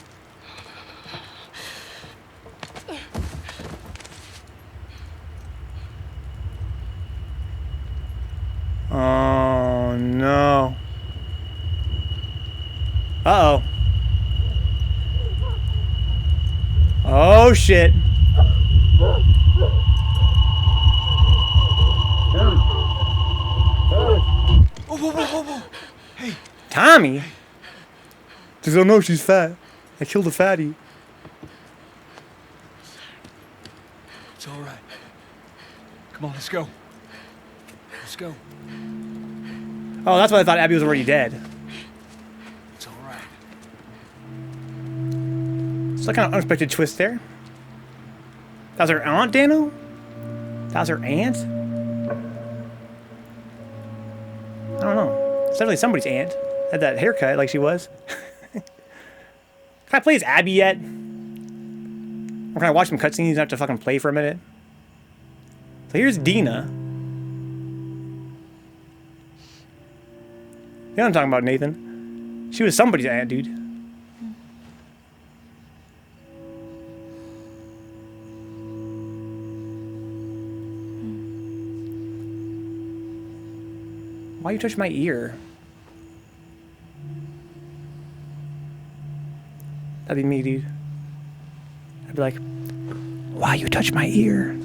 Oh, no. Uh-oh. Oh, shit. Whoa, whoa, whoa, whoa, whoa. Hey. Tommy? Just don't know she's fat. I killed a fatty. It's all right. Come on, let's go. Let's go. Oh, that's why I thought Abby was already dead. It's all right. It's like an unexpected twist there. That was her aunt, Dano? That was her aunt? I don't know. It's definitely somebody's aunt. Had that haircut like she was. Can I play as Abby yet? We're gonna watch some cutscenes and have to fucking play for a minute. So here's Dina. You know what I'm talking about, Nathan. She was somebody's aunt, dude. Why you touch my ear? That'd be me, dude. I'd be like, why you touch my ear?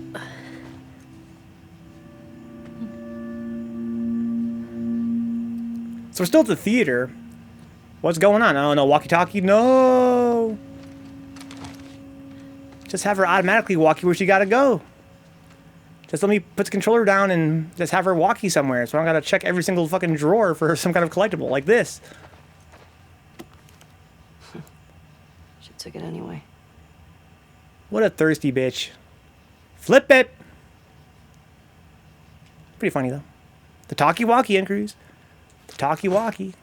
So we're still at the theater. What's going on? Oh no, walkie-talkie? No! Just have her automatically walk you where she gotta go. Just let me put the controller down and just have her walk you somewhere, so I don't gotta check every single fucking drawer for some kind of collectible, like this. She took it anyway. What a thirsty bitch. Flip it! Pretty funny, though. The talkie-walkie in Cruise. The talkie-walkie.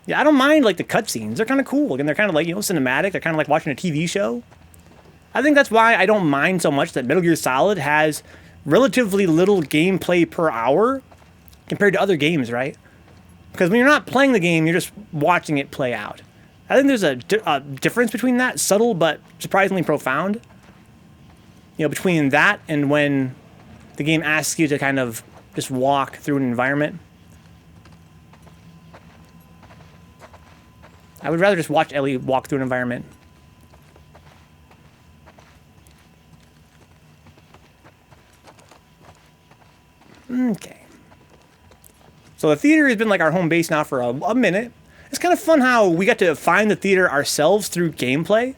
Yeah, I don't mind, like, the cutscenes. They're kind of cool. And they're kind of, like, you know, cinematic. They're kind of like watching a TV show. I think that's why I don't mind so much that Metal Gear Solid has relatively little gameplay per hour compared to other games, right? Because when you're not playing the game, you're just watching it play out. I think there's a difference between that, subtle but surprisingly profound. You know, between that and when the game asks you to kind of just walk through an environment. I would rather just watch Ellie walk through an environment. Okay. So the theater has been like our home base now for a minute. It's kind of fun how we got to find the theater ourselves through gameplay.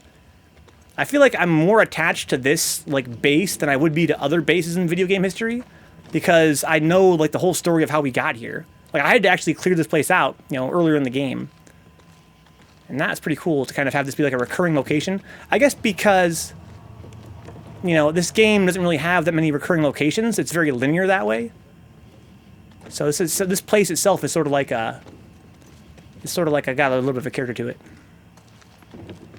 I feel like I'm more attached to this like base than I would be to other bases in video game history, because I know like the whole story of how we got here. Like I had to actually clear this place out, you know, earlier in the game. And that's pretty cool to kind of have this be like a recurring location. I guess because, you know, this game doesn't really have that many recurring locations. It's very linear that way. So this place itself is sort of like a, got a little bit of a character to it.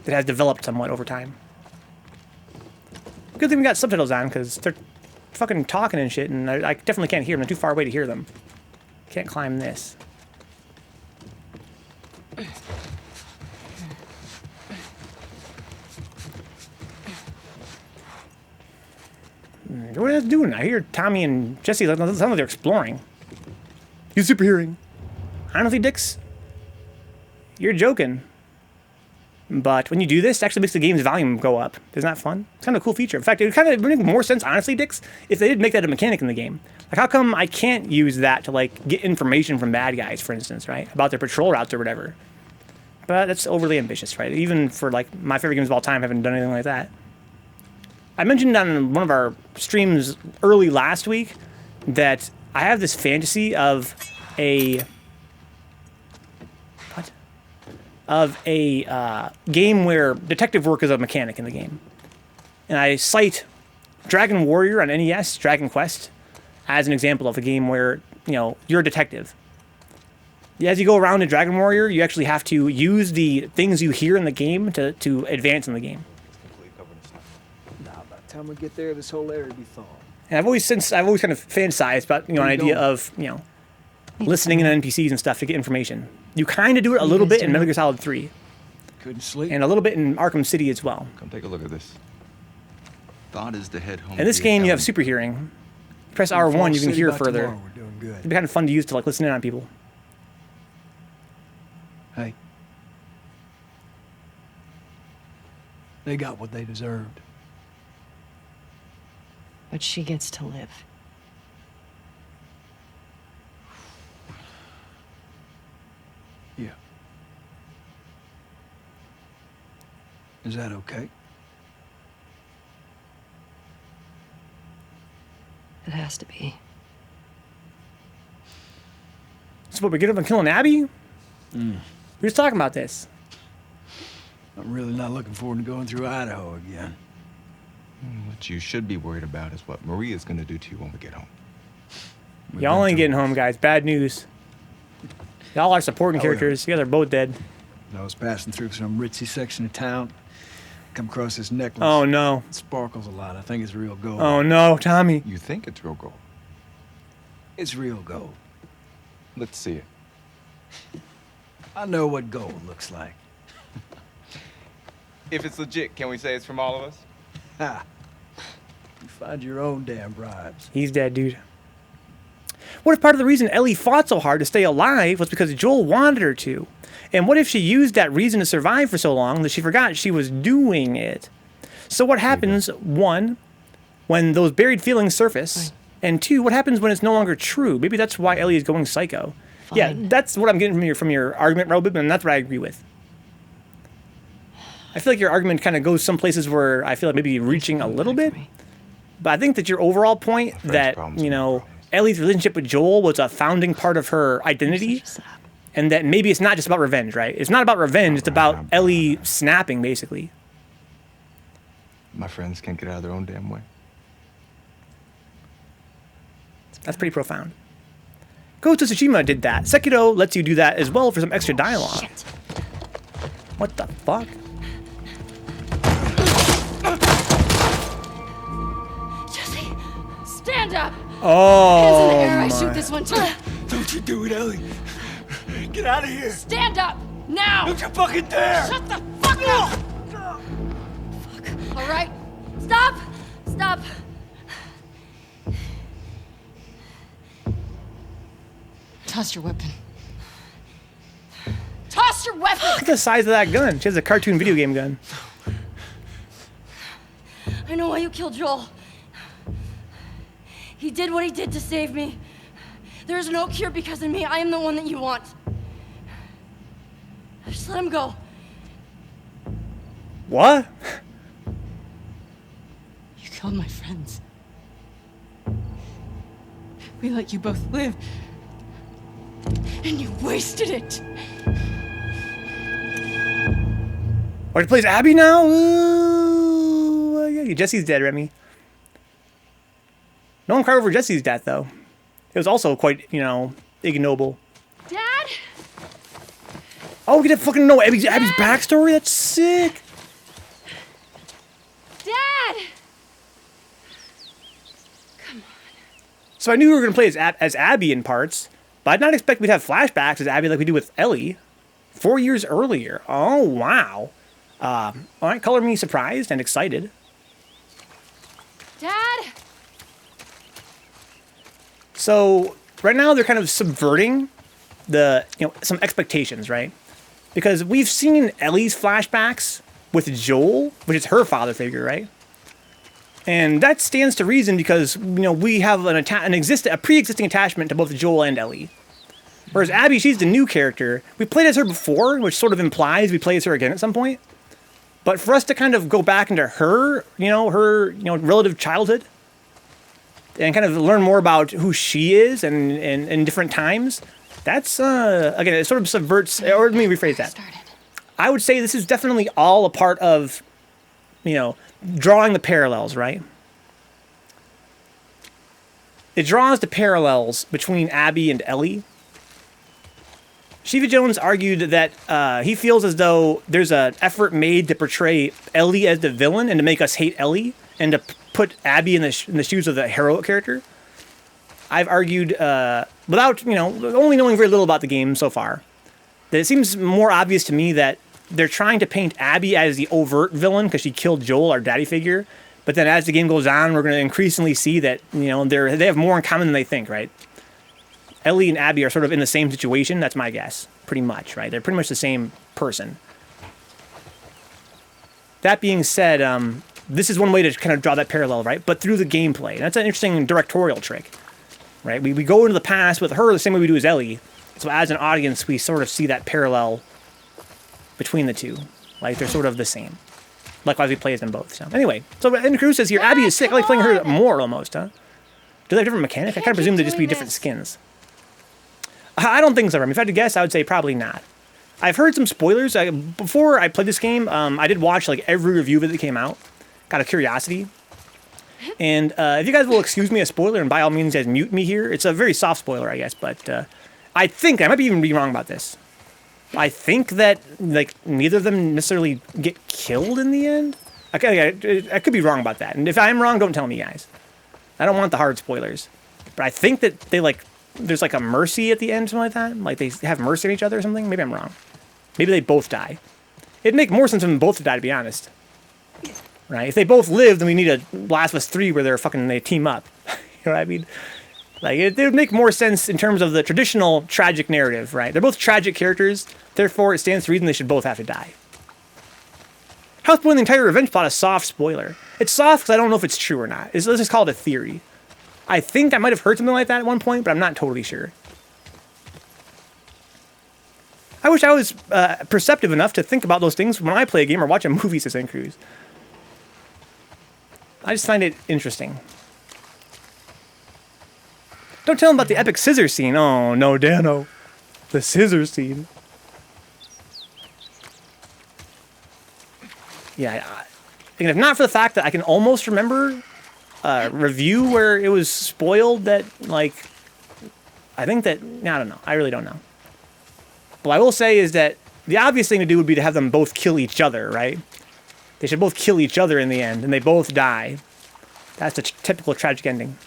It has developed somewhat over time. Good thing we got subtitles on, because they're fucking talking and shit, and I definitely can't hear them. I'm too far away to hear them. Can't climb this. What are they doing? I hear Tommy and Jesse, sound like they're exploring. You super hearing. Honestly, Dix, you're joking. But when you do this, it actually makes the game's volume go up. Isn't that fun? It's kind of a cool feature. In fact, it would kind of make more sense, honestly, Dix, if they did make that a mechanic in the game. Like, how come I can't use that to, like, get information from bad guys, for instance, right? About their patrol routes or whatever. But that's overly ambitious, right? Even for, like, my favorite games of all time, I haven't done anything like that. I mentioned on one of our streams early last week that I have this fantasy of a game where detective work is a mechanic in the game. And I cite Dragon Warrior on NES, Dragon Quest, as an example of a game where, you know, you're a detective. As you go around in Dragon Warrior, you actually have to use the things you hear in the game to advance in the game. Time we get there, this whole area will be thawed. And I've always kind of fantasized about, you know, an idea of, you know, listening in on NPCs and stuff to get information. You kind of do it a little bit in Metal Gear Solid 3. Couldn't sleep. And a little bit in Arkham City as well. Come take a look at this. Thought is to head home. In this game, you have super hearing. Press R1, you can hear further. We're doing good. It'd be kind of fun to use to, like, listen in on people. Hey. They got what they deserved. But she gets to live. Yeah. Is that okay? It has to be. So what, we get up and killing Abby? We were just talking about this. I'm really not looking forward to going through Idaho again. What you should be worried about is what Maria's gonna do to you when we get home. Y'all ain't getting home, guys. Bad news. Y'all are supporting characters. You guys are both dead. I was passing through some ritzy section of town. Come across this necklace. Oh no. It sparkles a lot. I think it's real gold. Oh no, Tommy. You think it's real gold? It's real gold. Let's see it. I know what gold looks like. If it's legit, can we say it's from all of us? Ha! You find your own damn bribes. He's dead, dude. What if part of the reason Ellie fought so hard to stay alive was because Joel wanted her to? And what if she used that reason to survive for so long that she forgot she was doing it? So what happens, one, when those buried feelings surface? And two, what happens when it's no longer true? Maybe that's why Ellie is going psycho. Fine. Yeah, that's what I'm getting from your argument, Robin, and that's what I agree with. I feel like your argument kind of goes some places where I feel like maybe you're reaching a little bit. But I think that your overall point that, you know, Ellie's relationship with Joel was a founding part of her identity. And that maybe it's not just about revenge, right? It's not about revenge, it's about Ellie snapping, basically. My friends can't get out of their own damn way. That's pretty profound. Ghost of Tsushima did that. Sekiro lets you do that as well for some extra dialogue. Shit. What the fuck? Jesse, stand up. Oh, Hands in the air. I my. shoot this one too. Don't you do it, Ellie. Get out of here. Stand up now. Don't you fucking dare. Shut the fuck up. Fuck. All right. Stop. Stop. Toss your weapon. Toss your weapon. Look at the size of that gun. She has a cartoon video game gun. I know why you killed Joel. He did what he did to save me. There is no cure because of me. I am the one that you want. Just let him go. What? You killed my friends. We let you both live. And you wasted it. Or he plays Abby now? Ooh, yeah, Jesse's dead, Remy. No one cried over Jesse's death, though. It was also quite, you know, ignoble. Dad? Oh, we get to fucking know Abby's backstory? That's sick. Dad! So I knew we were going to play as Abby in parts, but I did not expect we'd have flashbacks as Abby like we do with Ellie 4 years earlier. Oh, wow. All right, color me surprised and excited. Dad? So right now they're kind of subverting the, you know, some expectations, right? Because we've seen Ellie's flashbacks with Joel, which is her father figure, right? And that stands to reason because, you know, we have a pre-existing attachment to both Joel and Ellie. Whereas Abby, she's the new character. We played as her before, which sort of implies we play as her again at some point. But for us to kind of go back into her relative childhood and kind of learn more about who she is and in different times, that's, again, it sort of subverts, or let me rephrase that. I would say this is definitely all a part of, you know, drawing the parallels, right? It draws the parallels between Abby and Ellie. Shiva Jones argued that he feels as though there's an effort made to portray Ellie as the villain and to make us hate Ellie and to put Abby in the shoes of the heroic character. I've argued, without, you know, only knowing very little about the game so far, that it seems more obvious to me that they're trying to paint Abby as the overt villain because she killed Joel, our daddy figure. But then as the game goes on, we're going to increasingly see that, you know, they have more in common than they think, right? Ellie and Abby are sort of in the same situation. That's my guess, pretty much, right? They're pretty much the same person. That being said, this is one way to kind of draw that parallel, right? But through the gameplay. And that's an interesting directorial trick, right? We go into the past with her the same way we do as Ellie. So as an audience, we sort of see that parallel between the two. Like, they're sort of the same. Likewise, we play as them both. So anyway, so in Cruz says here, Abby is sick. I like playing her more almost, huh? Do they have different mechanics? I kind of presume they just be different skins. I don't think so, Remy. If I had to guess, I would say probably not. I've heard some spoilers. Before I played this game, I did watch like every review that came out. Out of curiosity. And if you guys will excuse me a spoiler, and by all means, guys mute me here. It's a very soft spoiler, I guess. But I think, I might even be wrong about this. I think that like neither of them necessarily get killed in the end. I could be wrong about that. And if I'm wrong, don't tell me, guys. I don't want the hard spoilers. But I think that they, like, there's, like, a mercy at the end, something like that. Like, they have mercy on each other or something. Maybe I'm wrong. Maybe they both die. It'd make more sense for them both to die, to be honest. Right? If they both live, then we need a Last of Us 3 where they team up. You know what I mean? Like, it would make more sense in terms of the traditional tragic narrative, right? They're both tragic characters. Therefore, it stands to reason they should both have to die. How spoiling the entire revenge plot a soft spoiler? It's soft because I don't know if it's true or not. Let's just call it a theory. I think I might have heard something like that at one point, but I'm not totally sure. I wish I was perceptive enough to think about those things when I play a game or watch a movie, says N. Cruz. I just find it interesting. Don't tell him about the epic scissor scene. Oh, no, Dano. The scissor scene. Yeah, and if not for the fact that I can almost remember a review where it was spoiled that, like, I think that, I don't know. I really don't know. What I will say is that the obvious thing to do would be to have them both kill each other, right? They should both kill each other in the end, and they both die. That's the typical tragic ending.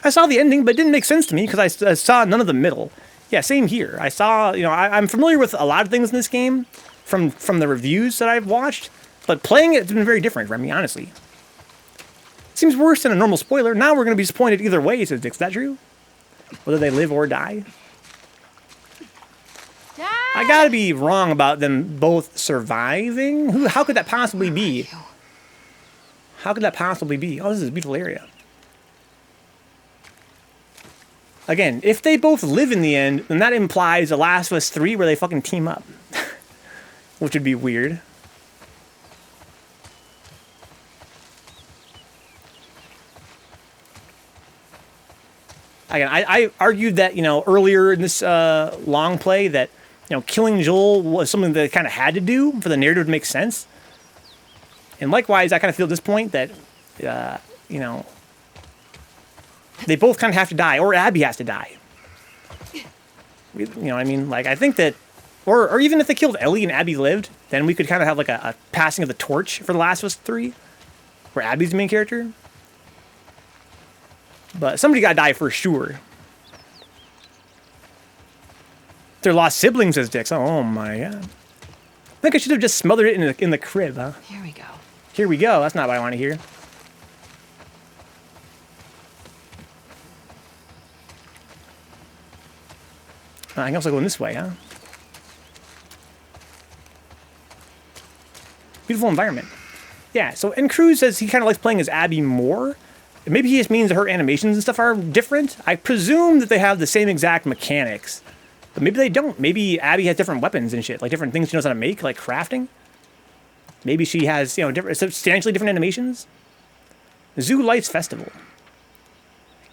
I saw the ending, but it didn't make sense to me because I saw none of the middle. Yeah, same here. I saw, you know, I'm familiar with a lot of things in this game from the reviews that I've watched. But playing it's been very different for me, honestly. Seems worse than a normal spoiler. Now we're going to be disappointed either way, says Dick. Is that true? Whether they live or die? Dad! I gotta be wrong about them both surviving? How could that possibly be? How could that possibly be? Oh, this is a beautiful area. Again, if they both live in the end, then that implies a Last of Us 3 where they fucking team up. Which would be weird. Again, I argued that, you know, earlier in this long play that, you know, killing Joel was something that they kind of had to do for the narrative to make sense. And likewise, I kind of feel at this point that, you know, they both kind of have to die, or Abby has to die. You know what I mean? Like, I think that, or even if they killed Ellie and Abby lived, then we could kind of have like a passing of the torch for The Last of Us 3, where Abby's the main character. But somebody gotta die for sure. Their lost siblings, says Dix. Oh my god. I think I should have just smothered it in the crib, huh? Here we go. Here we go. That's not what I want to hear. I can also go in this way, huh? Beautiful environment. Yeah, so N. Cruz says he kind of likes playing as Abby more. Maybe he just means that her animations and stuff are different. I presume that they have the same exact mechanics. But maybe they don't. Maybe Abby has different weapons and shit. Like different things she knows how to make, like crafting. Maybe she has, you know, substantially different animations. Zoo Lights Festival.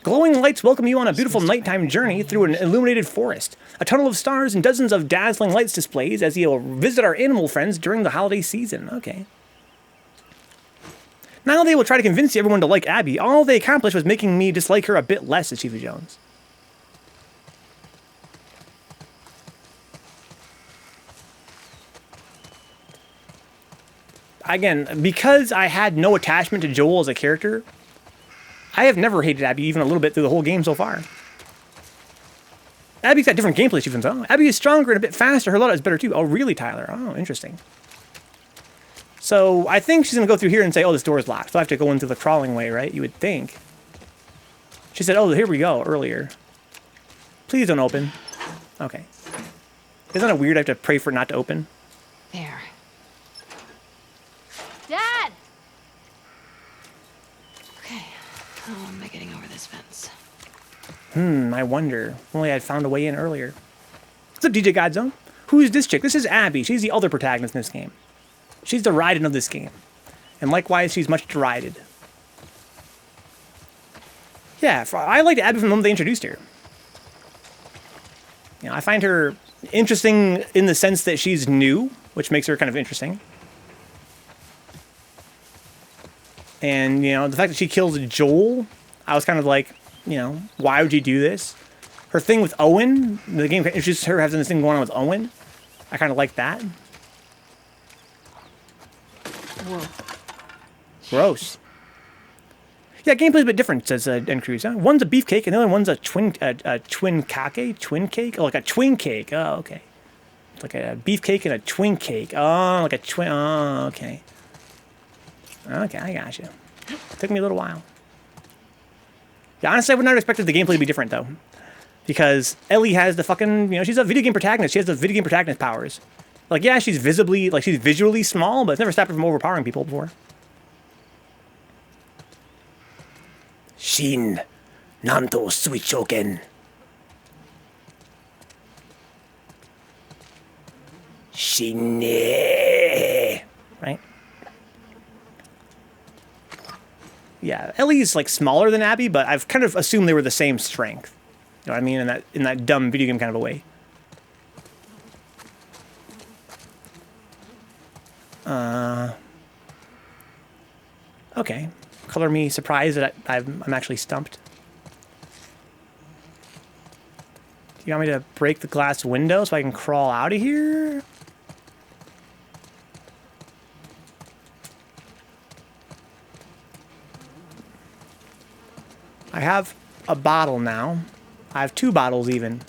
Glowing lights welcome you on a beautiful nighttime journey through an illuminated forest. A tunnel of stars and dozens of dazzling lights displays as you'll visit our animal friends during the holiday season. Okay. Now they will try to convince everyone to like Abby. All they accomplished was making me dislike her a bit less, as Chiefy Jones. Again, because I had no attachment to Joel as a character, I have never hated Abby even a little bit through the whole game so far. Abby's got different gameplay, Chiefy Jones. Oh, Abby is stronger and a bit faster. Her loadout is better too. Oh, really, Tyler? Oh, interesting. So I think she's going to go through here and say, oh, this door is locked. So I have to go into the crawling way, right? You would think. She said, oh, here we go, earlier. Please don't open. Okay. Isn't it weird I have to pray for it not to open? There. Dad! Okay, how am I getting over this fence? I wonder. If only I'd found a way in earlier. What's up, DJ Godzone? Who is this chick? This is Abby. She's the other protagonist in this game. She's the Raiden of this game. And likewise, she's much derided. Yeah, I liked Abby from the moment they introduced her. You know, I find her interesting in the sense that she's new, which makes her kind of interesting. And, you know, the fact that she kills Joel, I was kind of like, you know, why would you do this? Her thing with Owen, the game introduced her having this thing going on with Owen. I kind of like that. Whoa. Gross. Yeah, gameplay's a bit different, says N Cruz. Huh? One's a beefcake, and the other one's a twin cake? Oh, like a twin cake. Oh, okay. It's like a beefcake and a twin cake. Oh, like a twin. Oh, okay. Okay, I got you. Took me a little while. Yeah, honestly, I would not have expected the gameplay to be different, though. Because Ellie has the fucking, you know, she's a video game protagonist. She has the video game protagonist powers. Like, yeah, she's she's visually small, but it's never stopped her from overpowering people before. Shin, Nanto Suichoken. Shin. Right? Yeah, Ellie's like smaller than Abby, but I've kind of assumed they were the same strength. You know what I mean? In that dumb video game kind of a way. Okay. Color me surprised that I'm actually stumped. Do you want me to break the glass window so I can crawl out of here? I have a bottle now. I have 2 bottles even.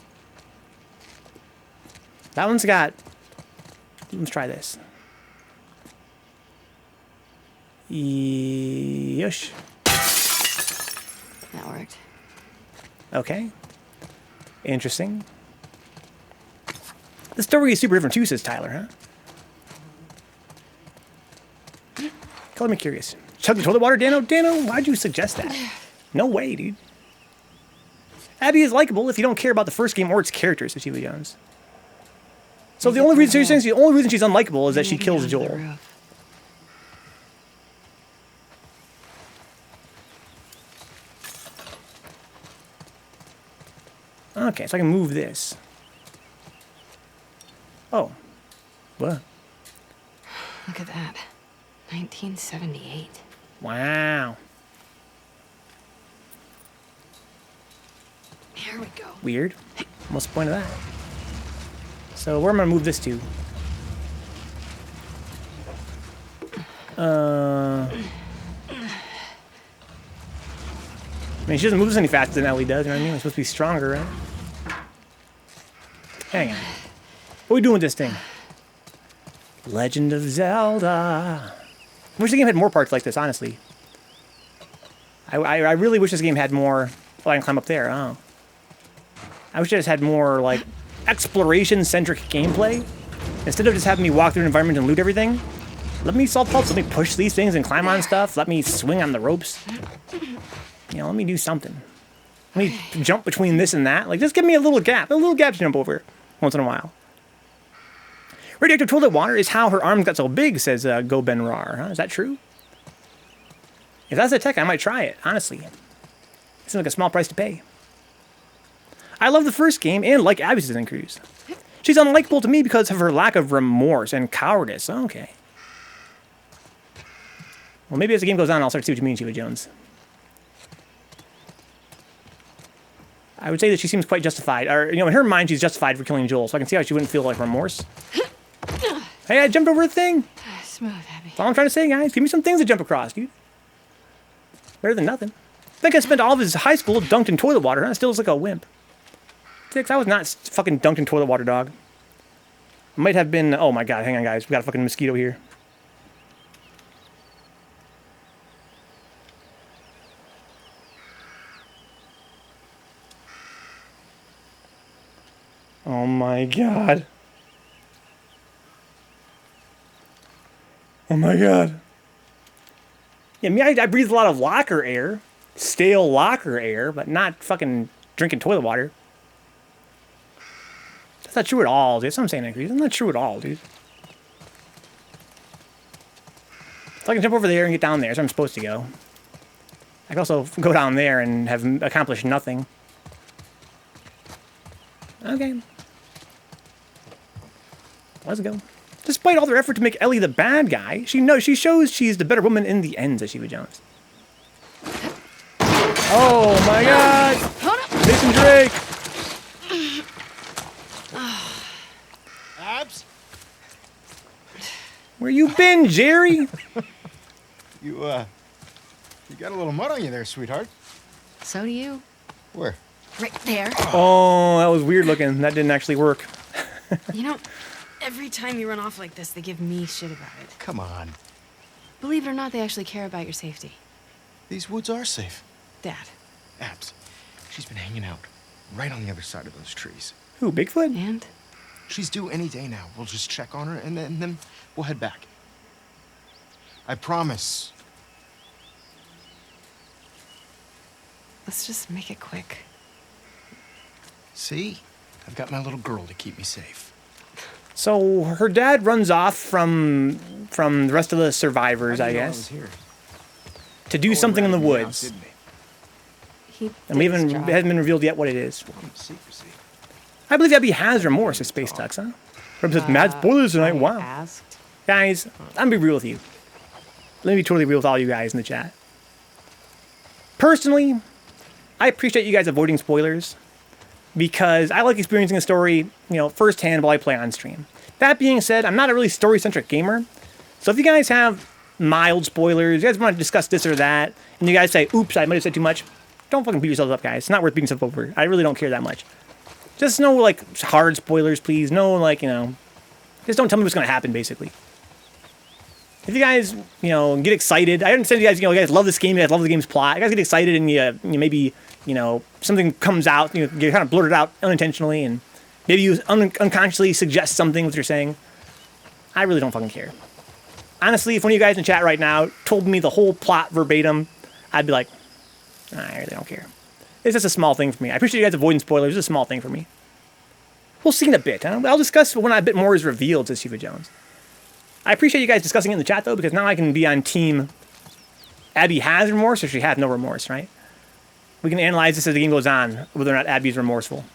That one's got... Let's try this. Yosh. That worked. Okay. Interesting. The story is super different too, says Tyler, huh? Color me curious. Chug the toilet water, Dano? Dano, why'd you suggest that? No way, dude. Abby is likable if you don't care about the first game or its characters, says Shiva Jones. So the only reason she's unlikable is that she kills Joel. Okay, so I can move this. Oh. What? Look at that. 1978. Wow. Here we go. Weird. What's the point of that? So where am I gonna move this to? I mean, she doesn't move this any faster than Ellie does, you know what I mean? It's supposed to be stronger, right? Hang on. What are we doing with this thing? Legend of Zelda. I wish the game had more parts like this, honestly. I really wish this game had more... Oh, I can climb up there. Oh. I wish it just had more, like, exploration-centric gameplay. Instead of just having me walk through an environment and loot everything, let me solve puzzles. Let me push these things and climb on stuff. Let me swing on the ropes. You know, let me do something. Let me jump between this and that. Like, just give me a little gap to jump over once in a while. Radioactive toilet water is how her arms got so big, says Go Ben Rar. Huh? Is that true? If that's the tech, I might try it, honestly. It seems like a small price to pay. I love the first game and like Abby, says Cruz. She's unlikable to me because of her lack of remorse and cowardice. Okay. Well, maybe as the game goes on, I'll start to see what you mean, Shiva Jones. I would say that she seems quite justified. Or, you know, in her mind, she's justified for killing Joel, so I can see how she wouldn't feel like remorse. Hey, I jumped over a thing. Smooth, Abby. That's all I'm trying to say, guys. Give me some things to jump across, dude. Better than nothing. I think I spent all of his high school dunked in toilet water, huh? Still looks like a wimp. 6, I was not fucking dunked in toilet water, dog. Might have been... Oh my god, hang on, guys. We got a fucking mosquito here. Oh my god. Oh my god. Yeah, me, I breathe a lot of locker air. Stale locker air, but not fucking drinking toilet water. That's not true at all, dude. That's what I'm saying, That's not true at all, dude. So I can jump over there and get down there, so I'm supposed to go. I can also go down there and have accomplished nothing. Okay. Let's go. Despite all their effort to make Ellie the bad guy, she shows she's the better woman in the end, says Shiva Jones. Oh my god! Nathan Drake! Abs? Where you been, Jerry? You You got a little mud on you there, sweetheart. So do you. Where? Right there. Oh, that was weird looking. That didn't actually work. You know, every time you run off like this, they give me shit about it. Come on. Believe it or not, they actually care about your safety. These woods are safe. Dad. Abs, she's been hanging out right on the other side of those trees. Who, Bigfoot? And? She's due any day now. We'll just check on her and then we'll head back. I promise. Let's just make it quick. See? I've got my little girl to keep me safe. So her dad runs off from the rest of the survivors, I guess, to do something in the woods. He And we did his haven't, job. it hasn't been revealed yet what it is. Secrecy. I believe Abby has remorse if Space Tux, huh? From says mad spoilers tonight. I Wow. asked. Guys, I'm gonna be real with you. Let me be totally real with all you guys in the chat. Personally, I appreciate you guys avoiding spoilers because I like experiencing a story, firsthand while I play on stream. That being said, I'm not a really story-centric gamer. So if you guys have mild spoilers, you guys want to discuss this or that, and you guys say, oops, I might have said too much, don't fucking beat yourselves up, guys. It's not worth beating yourself over. I really don't care that much. Just no, hard spoilers, please. No, just don't tell me what's going to happen, basically. If you guys, get excited, I understand you guys love this game, you guys love the game's plot. You guys get excited and you maybe, something comes out, you kind of blurt it out unintentionally, and maybe you unconsciously suggest something with what you're saying. I really don't fucking care. Honestly, if one of you guys in chat right now told me the whole plot verbatim, I'd be like, I really don't care. It's just a small thing for me. I appreciate you guys avoiding spoilers. It's a small thing for me. We'll see in a bit. Huh? I'll discuss when a bit more is revealed, says Shiva Jones. I appreciate you guys discussing it in the chat, though, because now I can be on team Abby has remorse or she has no remorse, right? We can analyze this as the game goes on, whether or not Abby's remorseful.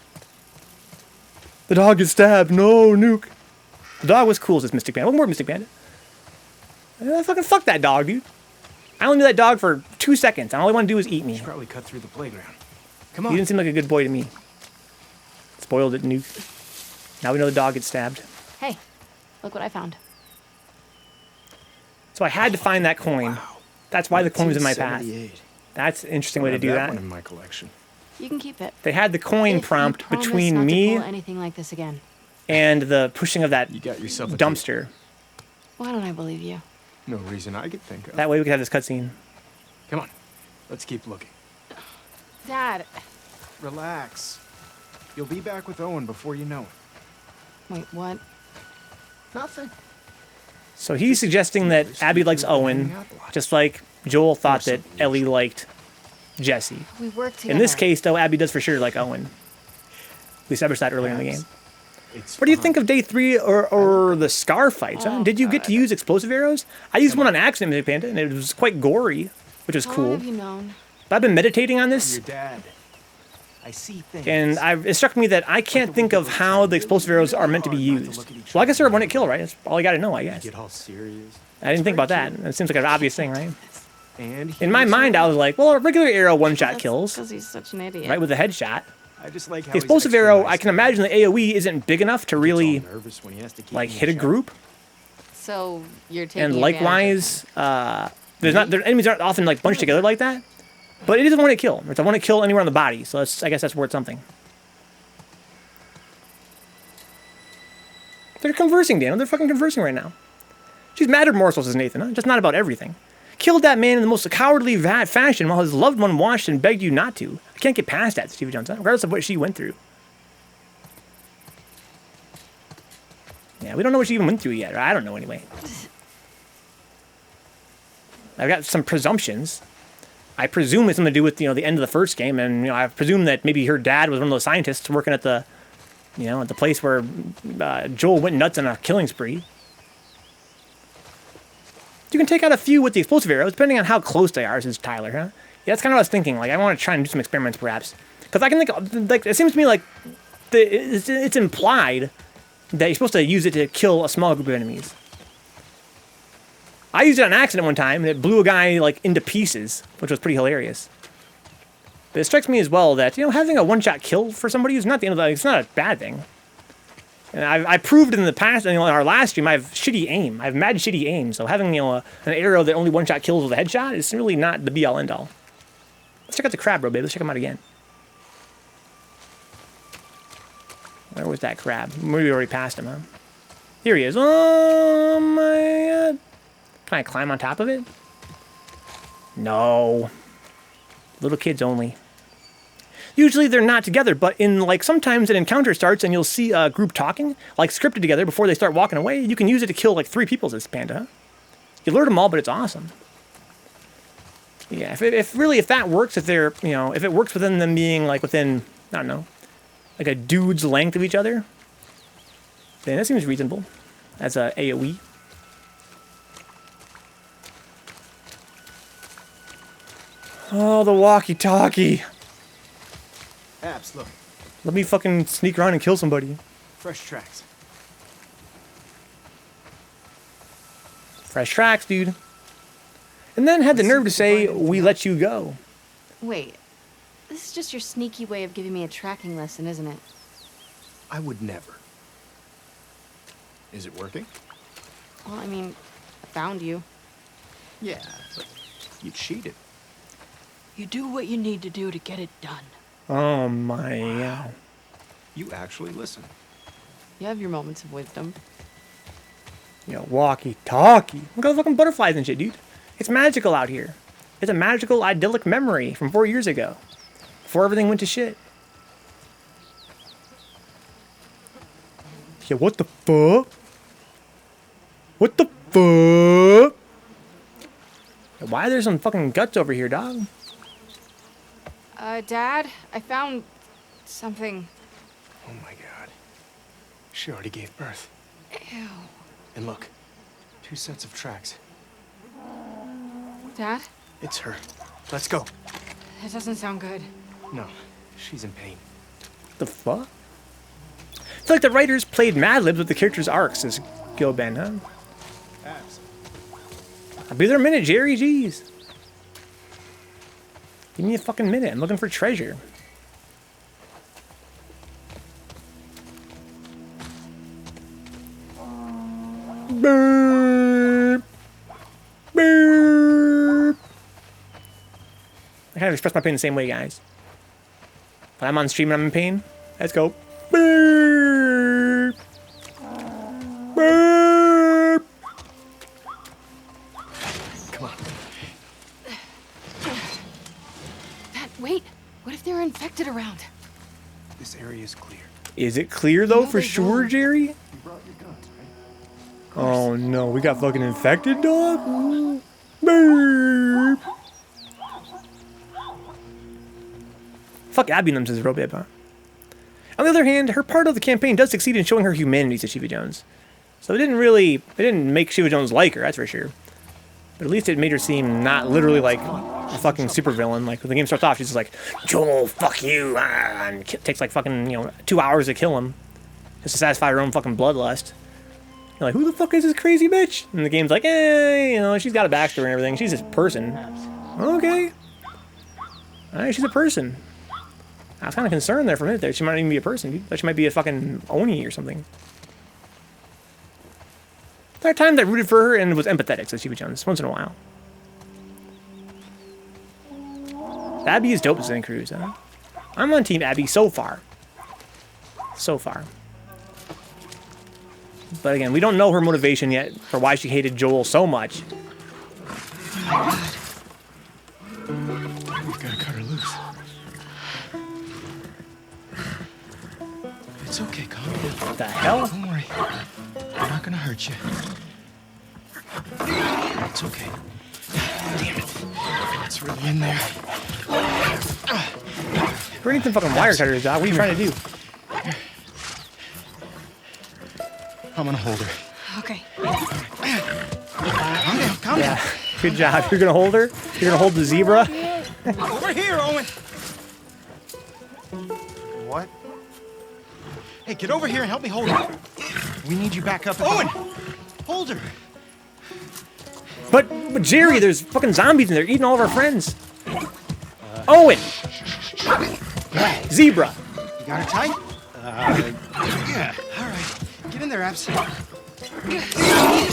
The dog is stabbed. No, nuke. The dog was cool, says Mystic Bandit. What more, Mystic Bandit? Fucking fuck that dog, dude. I only knew that dog for 2 seconds. All I want to do is eat me. Should probably cut through the playground. Come He on. didn't seem like a good boy to me. Spoiled it, nuke. Now we know the dog gets stabbed. Hey, look what I found. So I had to find that coin. That's why the coin was in my path. 1978. That's an interesting way to do That that. one in my collection. You can keep it. They had the coin If you prompt promise between not to me pull anything like this again. and the pushing of that You got yourself a dumpster. Why don't I believe you? No reason I could think of. That way we could have this cutscene. Come on. Let's keep looking. Dad. Relax. You'll be back with Owen before you know it. Wait, what? Nothing. So he's suggesting that Abby likes Owen, just like Joel thought that Ellie liked Jesse. We work together. In this case, though, Abby does for sure like Owen. We established that earlier in the game. It's What do you think of day 3 or the Scar fights? Huh? Did you get to use explosive arrows? I used one on accident, Mystic Panda, and it was quite gory, which was How long cool. have you known? But I've been meditating on this, Your dad. I see things. and it struck me that I can't think of how the explosive arrows are meant to be used. Well, I guess they're a one-hit kill, right? That's all you got to know, I guess. Get all serious. I didn't think about that. It seems like an obvious thing, right? And In my mind, I was like, well, a regular arrow one-shot kills, Because he's such an idiot. right, with a headshot. I just like how The explosive arrow, I can imagine the AoE isn't big enough to really, nervous when he has to keep like, me hit a in check. group. So you're taking And advantage of likewise, their enemies aren't often, like, bunched together like that. But it is a one-hit kill. It's a one-hit kill anywhere on the body, so I guess that's worth something. They're conversing, Daniel. They're fucking conversing right now. She's mad or remorseful, says Nathan, huh? Just not about everything. Killed that man in the most cowardly fashion while his loved one watched and begged you not to. I can't get past that, Stevie Jones, regardless of what she went through. Yeah, we don't know what she even went through yet, or I don't know anyway. I've got some presumptions. I presume it's something to do with, the end of the first game, and, I presume that maybe her dad was one of those scientists working at the, at the place where Joel went nuts on a killing spree. You can take out a few with the explosive arrows, depending on how close they are, says Tyler, huh? Yeah, that's kind of what I was thinking. Like, I want to try and do some experiments, perhaps. Because I can think, like, it seems to me like it's implied that you're supposed to use it to kill a small group of enemies. I used it on accident one time, and it blew a guy, like, into pieces, which was pretty hilarious. But it strikes me as well that, having a one-shot kill for somebody is not the end of the... It's not a bad thing. And I proved in the past, in our last stream, I have shitty aim. I have mad shitty aim. So having, an arrow that only one shot kills with a headshot is really not the be all end all. Let's check out the crab, bro, babe. Let's check him out again. Where was that crab? Maybe we already passed him, huh? Here he is. Oh my god. Can I climb on top of it? No. Little kids only. Usually they're not together, but in like sometimes an encounter starts and you'll see a group talking, like scripted together before they start walking away. You can use it to kill like 3 people as this panda. Huh? You lure them all, but it's awesome. Yeah, if that works, if they're, if it works within them being like within, I don't know, like a dude's length of each other, then that seems reasonable as a AoE. Oh, the walkie-talkie. Abs, look. Let me fucking sneak around and kill somebody. Fresh tracks. Fresh tracks, dude. And then had the nerve to say, we let you go. Wait. This is just your sneaky way of giving me a tracking lesson, isn't it? I would never. Is it working? Well, I mean, I found you. Yeah, but you cheated. You do what you need to do to get it done. Oh my god. You actually listen. You have your moments of wisdom. Walkie-talkie. Look at the fucking butterflies and shit, dude. It's magical out here. It's a magical, idyllic memory from 4 years ago. Before everything went to shit. Yeah, what the fuck? What the fuck? Why are there some fucking guts over here, dog? Dad, I found something. Oh my god. She already gave birth. Ew. And look, 2 sets of tracks. Dad? It's her. Let's go. That doesn't sound good. No, she's in pain. What the fuck? I feel like the writers played Mad Libs with the characters' arcs as Gil Ben, huh? Abs. I'll be there a minute, Jerry. Jeez. Give me a fucking minute. I'm looking for treasure. Burp. Burp. I kind of express my pain the same way, guys. When I'm on stream and I'm in pain, let's go. Burp. Burp. Come on. Dad, wait. What if they're infected around? This area is clear. Is it clear though, No, for they sure, won't. Jerry? You brought your guns, right? Oh no, we got fucking infected, dog. Burp. Fuck Abby and them, says Robib, huh? On the other hand, her part of the campaign does succeed in showing her humanity to Shiva Jones. So it didn't make Shiva Jones like her, that's for sure. But at least it made her seem not literally like a fucking supervillain. Like when the game starts off, she's just like, Joel, fuck you, and it takes like fucking, 2 hours to kill him. Just to satisfy her own fucking bloodlust. You're like, who the fuck is this crazy bitch? And the game's like, she's got a backstory and everything. She's a person. Okay. Alright, she's a person. I was kind of concerned there for a minute there. She might not even be a person, dude. Like she might be a fucking Oni or something. There are times I rooted for her and was empathetic, says Shiva Jones, once in a while. Abby is dope as Zen Cruz, huh? I'm on Team Abby so far. So far. But again, we don't know her motivation yet for why she hated Joel so much. We've got to cut her loose. It's okay, calm down. What the hell? Don't worry. I'm not gonna hurt you. It's okay. Damn it. It's really in there. We're getting some fucking wire cutters, dog. What are you trying to do? I'm gonna hold her. Okay. Calm down, calm Yeah, good job. You're gonna hold her? You're gonna hold the zebra? down. Over here, Owen. What? Hey, get over here and help me hold her. We need you back up. Owen! Hold her. But Jerry, there's fucking zombies in there eating all of our friends. Owen! Yeah, zebra. You got her tight? Yeah. All right. there, Abs.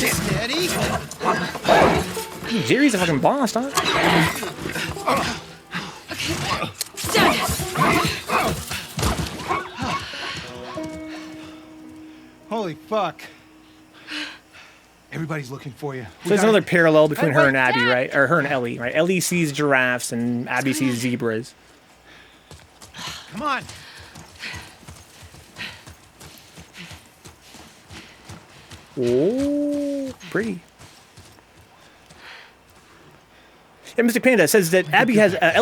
Steady. Jerry's a fucking boss, huh? Holy fuck. Everybody's looking for you. So there's another parallel between her and Abby, right? Or her and Ellie, right? Ellie sees giraffes and Abby sees zebras. Come on. Oh, pretty. And Mystic Panda says that Ellie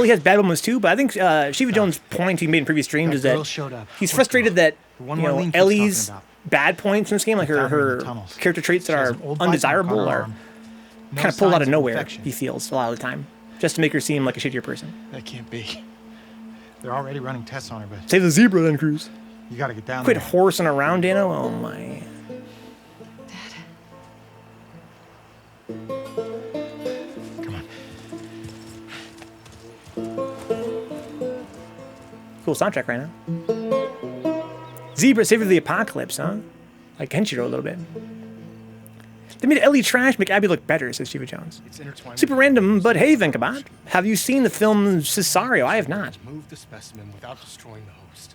has bad moments too, but I think Shiva Jones' point he made in previous streams is that he's frustrated that Ellie's bad points in this game, like her character traits that are undesirable, are kind of pulled out of nowhere. He feels a lot of the time, just to make her seem like a shittier person. That can't be. They're already running tests on her, but Save the zebra then, Cruz. you gotta get down Quit there. horsing around, Dano. Oh my. Come on. Cool soundtrack right now. Zebra saved the apocalypse, huh? Like Kenshiro a little bit. They made Ellie trash make Abby look better, says Shiva Jones. It's intertwined. Super random, but hey, Vencabot. Have you seen the film Cesario? I have not. Move the specimen without destroying the host.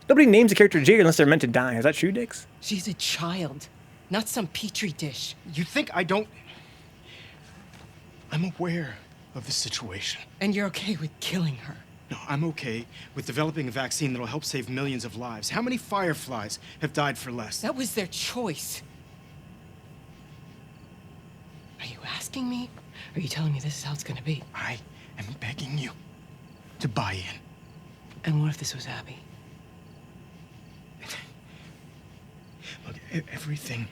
Nobody names a character Jade unless they're meant to die. Is that true, Dix? She's a child, not some petri dish. You think I don't... I'm aware of the situation. And you're okay with killing her. No, I'm okay with developing a vaccine that'll help save millions of lives. How many fireflies have died for less? That was their choice. Are you asking me? Or are you telling me this is how it's gonna be? I am begging you to buy in. And what if this was Abby? Look, everything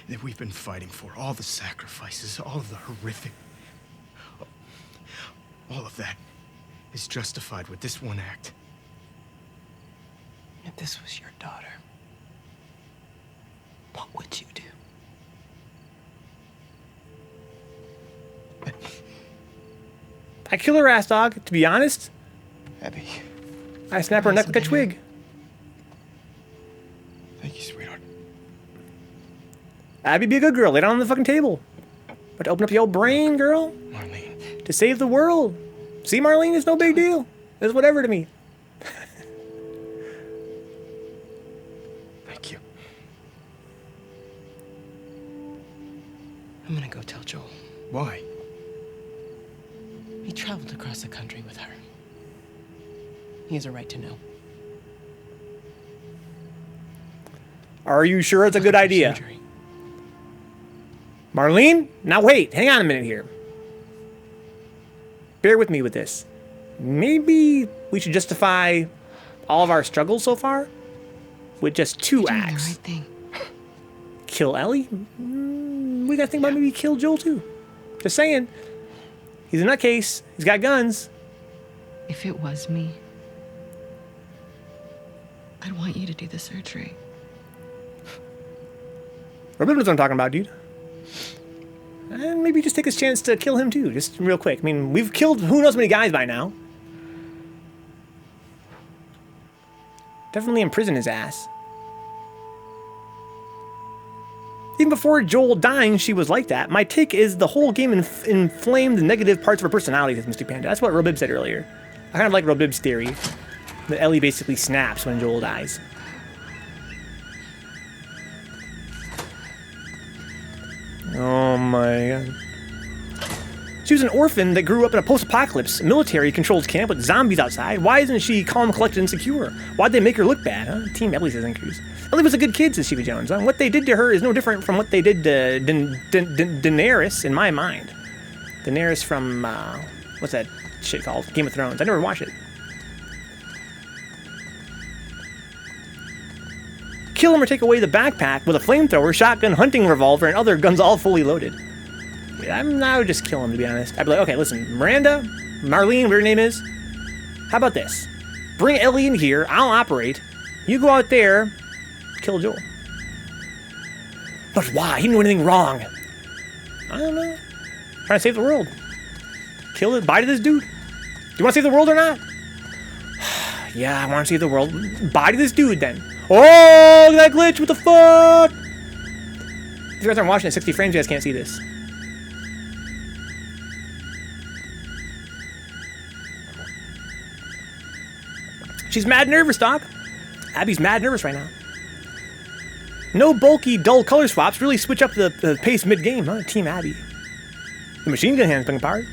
that we've been fighting for, all the sacrifices, all of the horrific... all of that is justified with this one act. If this was your daughter, what would you do? I kill her ass, dog. To be honest, Abby, I snap her neck like a twig. thank you, sweetheart. Abby, be a good girl. Lay down on the fucking table. But to open up your old brain, girl. Marlene. To save the world. See, Marlene, it's no big deal. It's whatever to me. Thank you. I'm gonna go tell Joel. Why? He traveled across the country with her. He has a right to know. Are you sure it's a good idea? Surgery. Marlene? Now wait, hang on a minute here. Bear with me with this. Maybe we should justify all of our struggles so far with just two Doing the acts. right thing. Kill Ellie? We gotta think about maybe kill Joel too. Just saying. He's a nutcase. He's got guns. If it was me, I'd want you to do the surgery. Remember what I'm talking about, dude. And maybe just take his chance to kill him too, just real quick. I mean, we've killed who knows how many guys by now. Definitely imprison his ass. Even before Joel dying, she was like that. My take is the whole game inflamed the negative parts of her personality, says Mr. Panda. That's what Robib said earlier. I kind of like Robib's theory that Ellie basically snaps when Joel dies. Oh my god. She was an orphan that grew up in a post-apocalypse, military-controlled camp with zombies outside. Why isn't she calm, collected, and secure? Why'd they make her look bad, huh? Team Ellie says increase. Ellie was a good kid, says Shiva Jones. What they did to her is no different from what they did to Daenerys, in my mind. Daenerys from, what's that shit called? Game of Thrones. I never watched it. Kill him or take away the backpack with a flamethrower, shotgun, hunting revolver, and other guns all fully loaded. I would just kill him, to be honest. I'd be like, okay, listen, Miranda, Marlene, whatever your name is, how about this? Bring Ellie in here, I'll operate. You go out there, kill Joel. But why? He didn't do anything wrong. I don't know. Trying to save the world. Kill it, bye to this dude. Do you want to save the world or not? Yeah, I want to save the world. Bye to this dude, then. Oh, look at that glitch, what the fuck? If you guys aren't watching at 60 frames, you guys can't see this. She's mad nervous, Doc. Abby's mad nervous right now. No bulky, dull color swaps really switch up the pace mid-game, huh? Team Abby. The machine gun hand's been apart.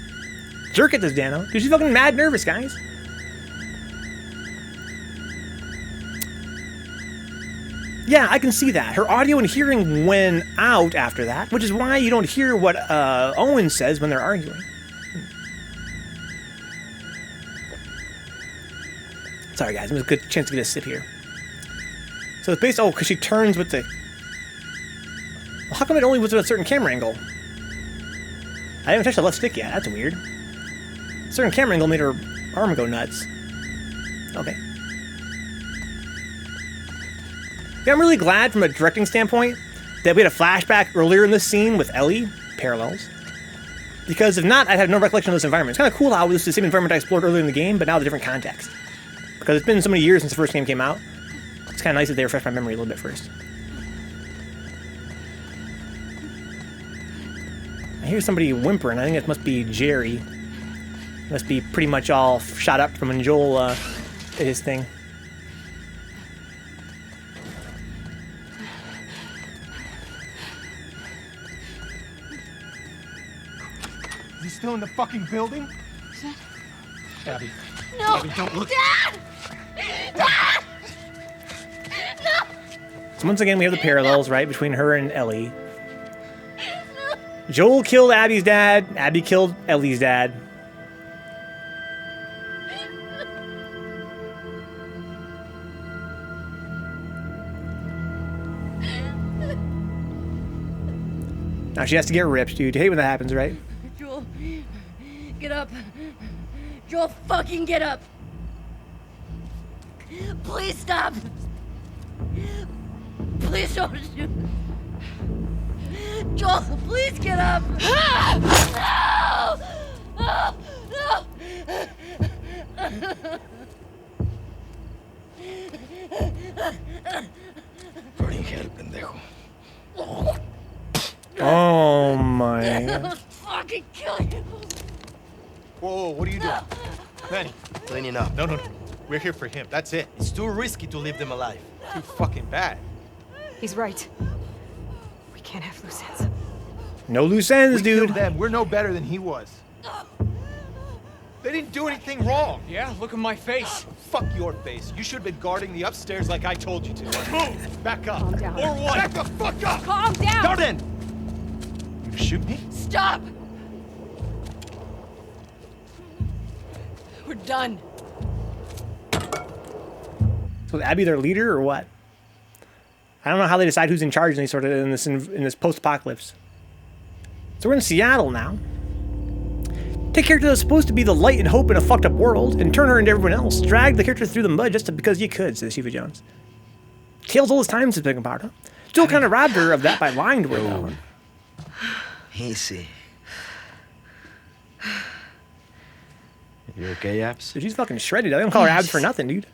Jerk at this, Dano. Dude, she's fucking mad nervous, guys. Yeah, I can see that. Her audio and hearing went out after that, which is why you don't hear what Owen says when they're arguing. Sorry, guys. It was a good chance to get a sip here. So it's based... Oh, because she turns with the... Well, how come it only was with a certain camera angle? I haven't touched the left stick yet. That's weird. A certain camera angle made her arm go nuts. Okay. Yeah, I'm really glad from a directing standpoint that we had a flashback earlier in this scene with Ellie. Parallels. Because if not, I'd have no recollection of this environment. It's kind of cool how this is the same environment I explored earlier in the game, but now with a different context. Because it's been so many years since the first game came out. It's kind of nice that they refresh my memory a little bit first. I hear somebody whimpering. I think it must be Jerry. Must be pretty much all shot up from when Joel did his thing. Is he still in the fucking building? Abby. No! Abby, don't look. Dad! Dad! No! So once again, we have the parallels, right, between her and Ellie. Joel killed Abby's dad. Abby killed Ellie's dad. Now she has to get ripped, dude. You hate when that happens, right? Joel, get up. Joel, fucking get up. Please stop. Please don't shoot. Joel, please get up. No! No! No! Burning hell, pendejo. Oh my. I'll fucking kill you. Whoa, what are you doing? Manny. Cleaning up. No. We're here for him. That's it. It's too risky to leave them alive. Too fucking bad. He's right. We can't have loose ends. No loose ends, We dude. killed them. We're no better than he was. They didn't do anything wrong. Yeah, look at my face. Fuck your face. You should have been guarding the upstairs like I told you to. Move. Back up. Calm down. Or what? Back the fuck up. Calm down! Darden! You shoot me? Stop! We're done. So is Abby their leader or what? I don't know how they decide who's in charge in this post-apocalypse. So we're in Seattle now. Take a character that's supposed to be the light and hope in a fucked up world and turn her into everyone else. Drag the character through the mud just because you could, says Shiva Jones. Tales all his time since Big Part, huh? Still kind of robbed her of that by lying to her, though. Easy. You okay, Abs? Dude, she's fucking shredded. I don't call her Abs for nothing, dude.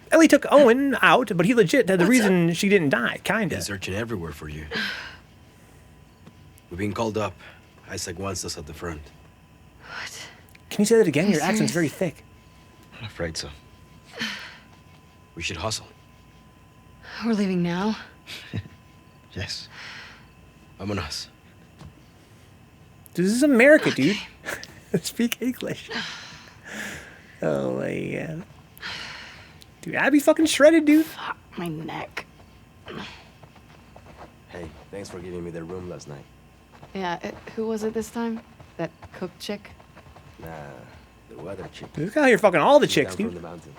Ellie took Owen out, but he legit had the reason she didn't die, kinda. Been searching everywhere for you. We've been called up. Isaac wants us at the front. What? Can you say that again? Your accent's very thick. I'm afraid so. We should hustle. We're leaving now? Yes. Vámonos. Dude, this is America, dude. Speak English. Oh my god. Dude, Abby's fucking shredded, dude. Fuck my neck. Hey, thanks for giving me the room last night. Yeah, who was it this time? That cook chick? Nah, the weather chick. This guy here fucking all the She's chicks, down from dude. the mountain.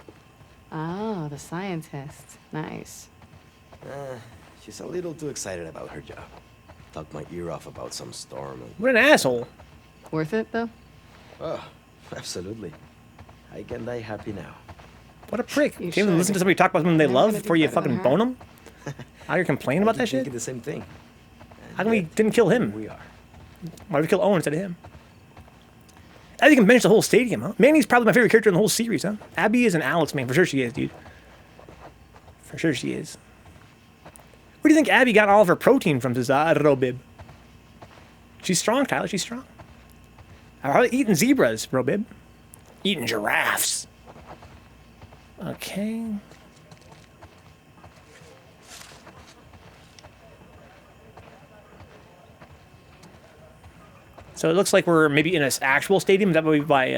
Oh, the scientist. Nice. She's a little too excited about her job. Talked my ear off about some storm and... What an asshole. Worth it, though? Oh, absolutely. I can die happy now. What a prick. You Can't even listen to somebody talk about something they I'm love gonna do before you better than fucking her. bone them? How you complaining about I that keep shit? thinking the same thing. How come we didn't kill him? We are. Why did we kill Owen instead of him? Abby can bench the whole stadium, huh? Manny's probably my favorite character in the whole series, huh? Abby is an Alex, man. For sure she is, dude. For sure she is. Where do you think Abby got all of her protein from, says Robib? She's strong, Tyler. She's strong. How about eating zebras, Robib? Eating giraffes. Okay. So it looks like we're maybe in an actual stadium. Is that what we by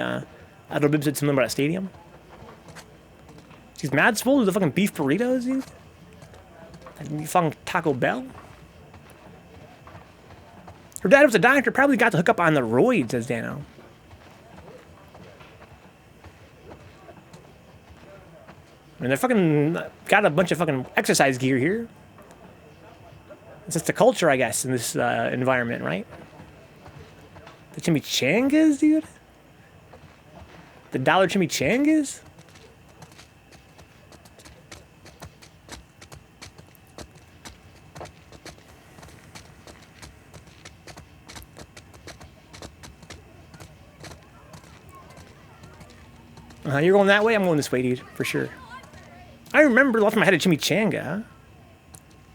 Robib said something about a stadium? She's mad swole with the fucking beef burritos, dude. And fucking Taco Bell. Her dad was a doctor, probably got to hook up on the roids, says Dano. I mean, they're fucking got a bunch of fucking exercise gear here. It's just the culture, I guess, in this environment, right? The chimichangas, dude? The dollar chimichangas? You're going that way? I'm going this way, dude, for sure. I remember the last time I had a chimichanga, huh?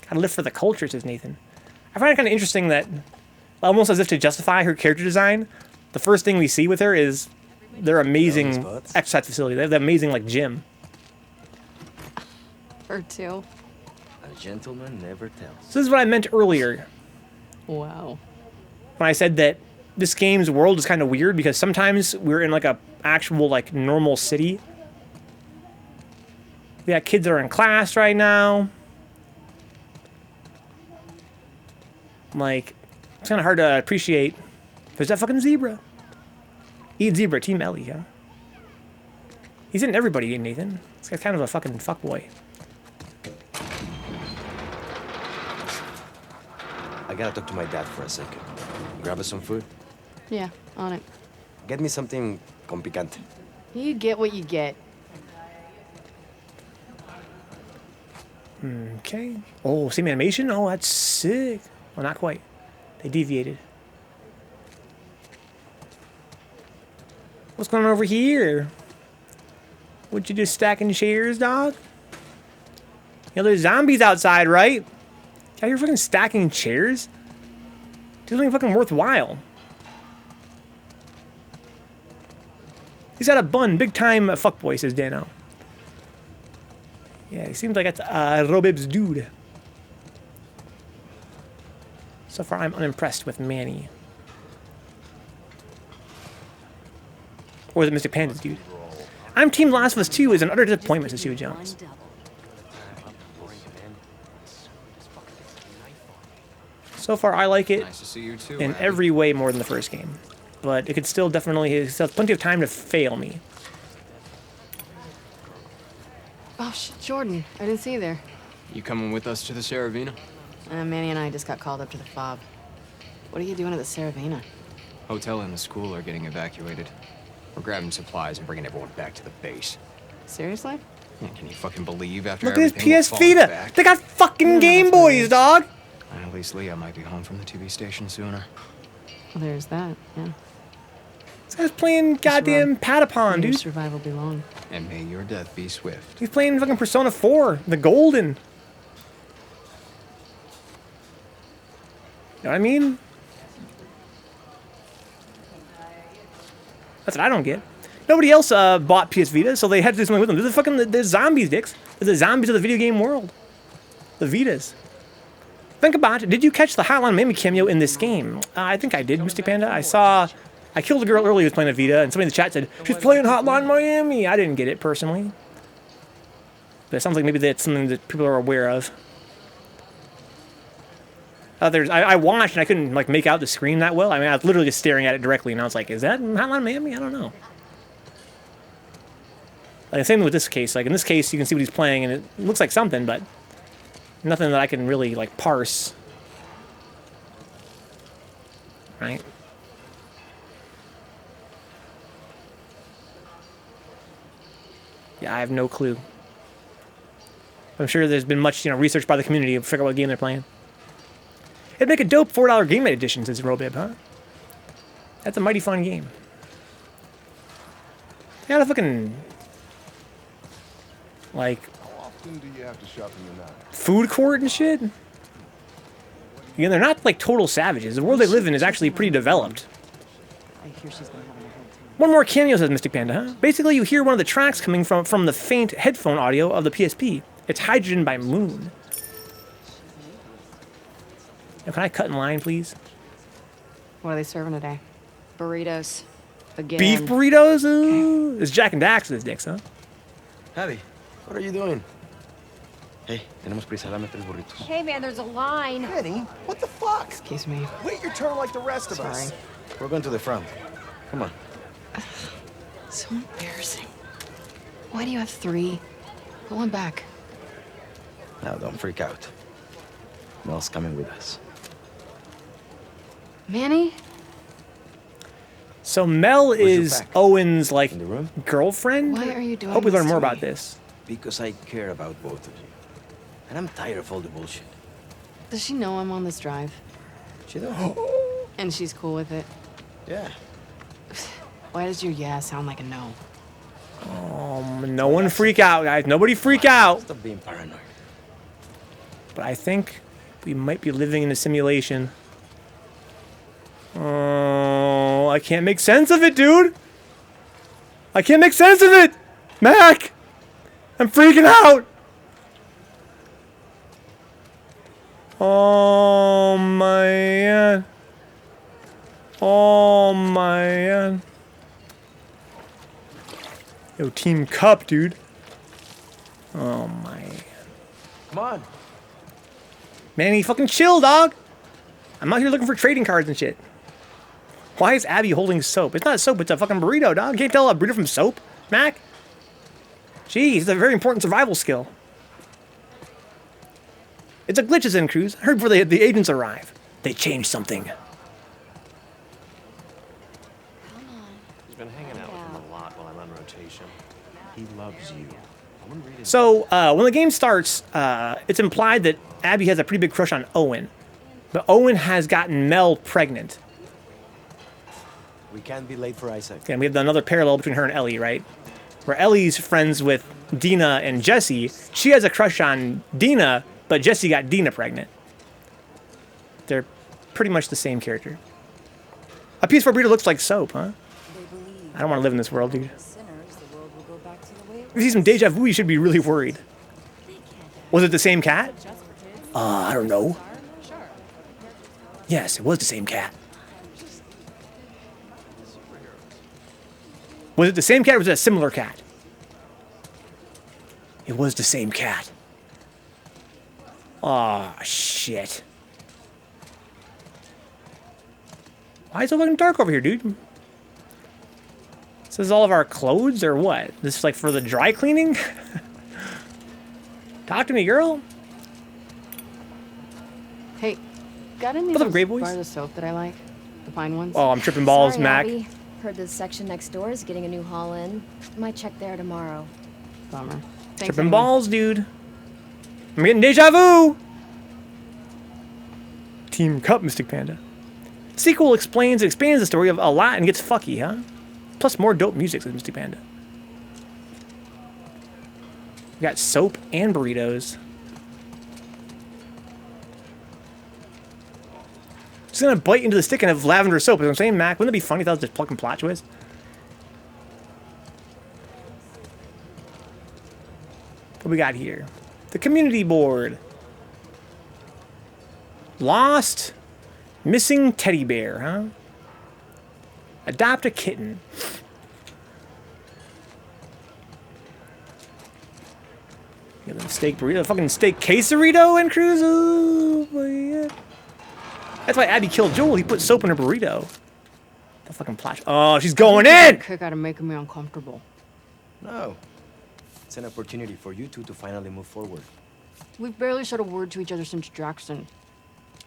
Gotta live for the culture, says Nathan. I find it kind of interesting that, almost as if to justify her character design, the first thing we see with her is their amazing exercise facility. They have the amazing, like, gym. Her too. A gentleman never tells. So this is what I meant earlier. Wow. When I said that this game's world is kind of weird because sometimes we're in, like, a actual, like, normal city. We got kids that are in class right now. Like, it's kind of hard to appreciate. There's that fucking zebra. Eat zebra, Team Ellie, huh? He's in everybody, Nathan. This guy's kind of a fucking fuckboy. I gotta talk to my dad for a second. Grab us some food. Yeah, on it. Get me something con picante. You get what you get. Okay. Oh, same animation? Oh, that's sick. Well, not quite. They deviated. What's going on over here? What, you just stacking chairs, dog? You know, there's zombies outside, right? Yeah, you're fucking stacking chairs? This ain't fucking worthwhile. He's got a bun. Big time fuckboy, says Dano. Yeah, he seems like that's Robib's dude. So far, I'm unimpressed with Manny. Or is it Mr. Panda's dude? I'm Team Last of Us 2 is an utter disappointment, says Hugh Jones. So far, I like it Nice to see you too, in Abby. every way more than the first game. But it could still definitely, it still has plenty of time to fail me. Oh, shit, Jordan. I didn't see you there. You coming with us to the Saravina? Manny and I just got called up to the FOB. What are you doing at the Saravina? Hotel and the school are getting evacuated. We're grabbing supplies and bringing everyone back to the base. Seriously? Yeah, can you fucking believe after Look at his everything we're PS falling Vita. back? They got fucking Game Boys, dog. At least Leah might be home from the TV station sooner. Well, there's that, yeah. This guy's playing goddamn Patapon, Your dude. survival be long. And may your death be swift. He's playing fucking Persona 4, the Golden. You know what I mean? That's what I don't get. Nobody else bought PS Vita, so they had to do something with them. They're the fucking they're zombies, dicks. They're the zombies of the video game world. The Vitas. Vencabot, did you catch the Hotline Miami cameo in this game? I think I did, Mystic Panda. I killed a girl earlier who was playing a Vita, and somebody in the chat said, she's playing Hotline Miami. I didn't get it, personally. But it sounds like maybe that's something that people are aware of. Others, I watched and I couldn't like make out the screen that well. I mean, I was literally just staring at it directly, and I was like, is that Hotline Miami? I don't know. Like, same with this case. Like, in this case, you can see what he's playing, and it looks like something, but nothing that I can really, like, parse. Right? Yeah, I have no clue. I'm sure there's been much, research by the community to figure out what game they're playing. It'd make a dope $4 game night edition, says Robib, huh? That's a mighty fun game. They got a fucking, like, How often do you have to sharpen your knife? food court and shit. Again, they're not like total savages. The world they live in is actually pretty developed. I hear she's gonna have a hard time. One more cameo, says Mystic Panda, huh? Basically, you hear one of the tracks coming from the faint headphone audio of the PSP. It's Hydrogen by Moon. Now, can I cut in line, please? What are they serving today? Burritos. Again. Beef burritos? Ooh. It's Jack and Dax with his dicks, huh? Abby, what are you doing? Hey, tenemos prisa, dame 3 burritos. Hey, man, there's a line. Penny, what the fuck? Excuse me. Wait your turn like the rest of us. Sorry. We're going to the front. Come on. So embarrassing. Why do you have 3? Go on back. Now, don't freak out. Mel's coming with us. Manny? So Mel is pack? Owen's, like, In the room? girlfriend? Why are you doing Hope we learn this more to about me? this. Because I care about both of you. And I'm tired of all the bullshit. Does she know I'm on this drive? She does. And she's cool with it? Yeah. Why does your yeah sound like a no? No one freak out, guys. Nobody freak out. Stop being paranoid. But I think we might be living in a simulation. Oh, I can't make sense of it, dude. I can't make sense of it. Mac, I'm freaking out. Oh, man. Oh, man. Yo, Team Cup, dude. Oh, man. Come on. Manny, fucking chill, dog. I'm out here looking for trading cards and shit. Why is Abby holding soap? It's not soap, it's a fucking burrito, dog. You can't tell a burrito from soap, Mac. Jeez, it's a very important survival skill. It's a glitches in, Cruz. I heard before the agents arrive. They changed something. He's been hanging out with him a lot while I'm on rotation. He loves you. I wouldn't read his So, when the game starts, it's implied that Abby has a pretty big crush on Owen. But Owen has gotten Mel pregnant. We can't be late for Isaac. And we have another parallel between her and Ellie, right? Where Ellie's friends with Dina and Jesse. She has a crush on Dina, but Jesse got Dina pregnant. They're pretty much the same character. A PS4 burrito looks like soap, huh? I don't want to live in this world, dude. If you see some deja vu, you should be really worried. Was it the same cat? I don't know. Yes, it was the same cat. Was it the same cat or was it a similar cat? It was the same cat. Aw, shit. Why is it fucking dark over here, dude? This is all of our clothes or what? This is like for the dry cleaning? Talk to me, girl. Hey, got any What's up, of Grey those Boys? bars of soap that I like? The fine ones? Oh, I'm tripping balls, Sorry, Mac. Abby. Heard the section next door is getting a new haul in. Might check there tomorrow. Bummer. Thanks Tripping anyway. balls, dude. I'm getting deja vu. Team Cup, Mystic Panda. Sequel expands the story of a lot and gets fucky, huh? Plus more dope music, says Mystic Panda. We got soap and burritos. Just gonna bite into the stick and have lavender soap. Is what I'm saying, Mac? Wouldn't it be funny if that was just fucking plot twist? What we got here? The community board. Lost. Missing teddy bear, huh? Adopt a kitten. You got the steak burrito, fucking steak quesarito and Cruz. Oh my God. That's why Abby killed Joel. He put soap in her burrito. The fucking plot. Oh, she's going in. Kick out of making me uncomfortable. No. It's an opportunity for you two to finally move forward. We've barely said a word to each other since Jackson.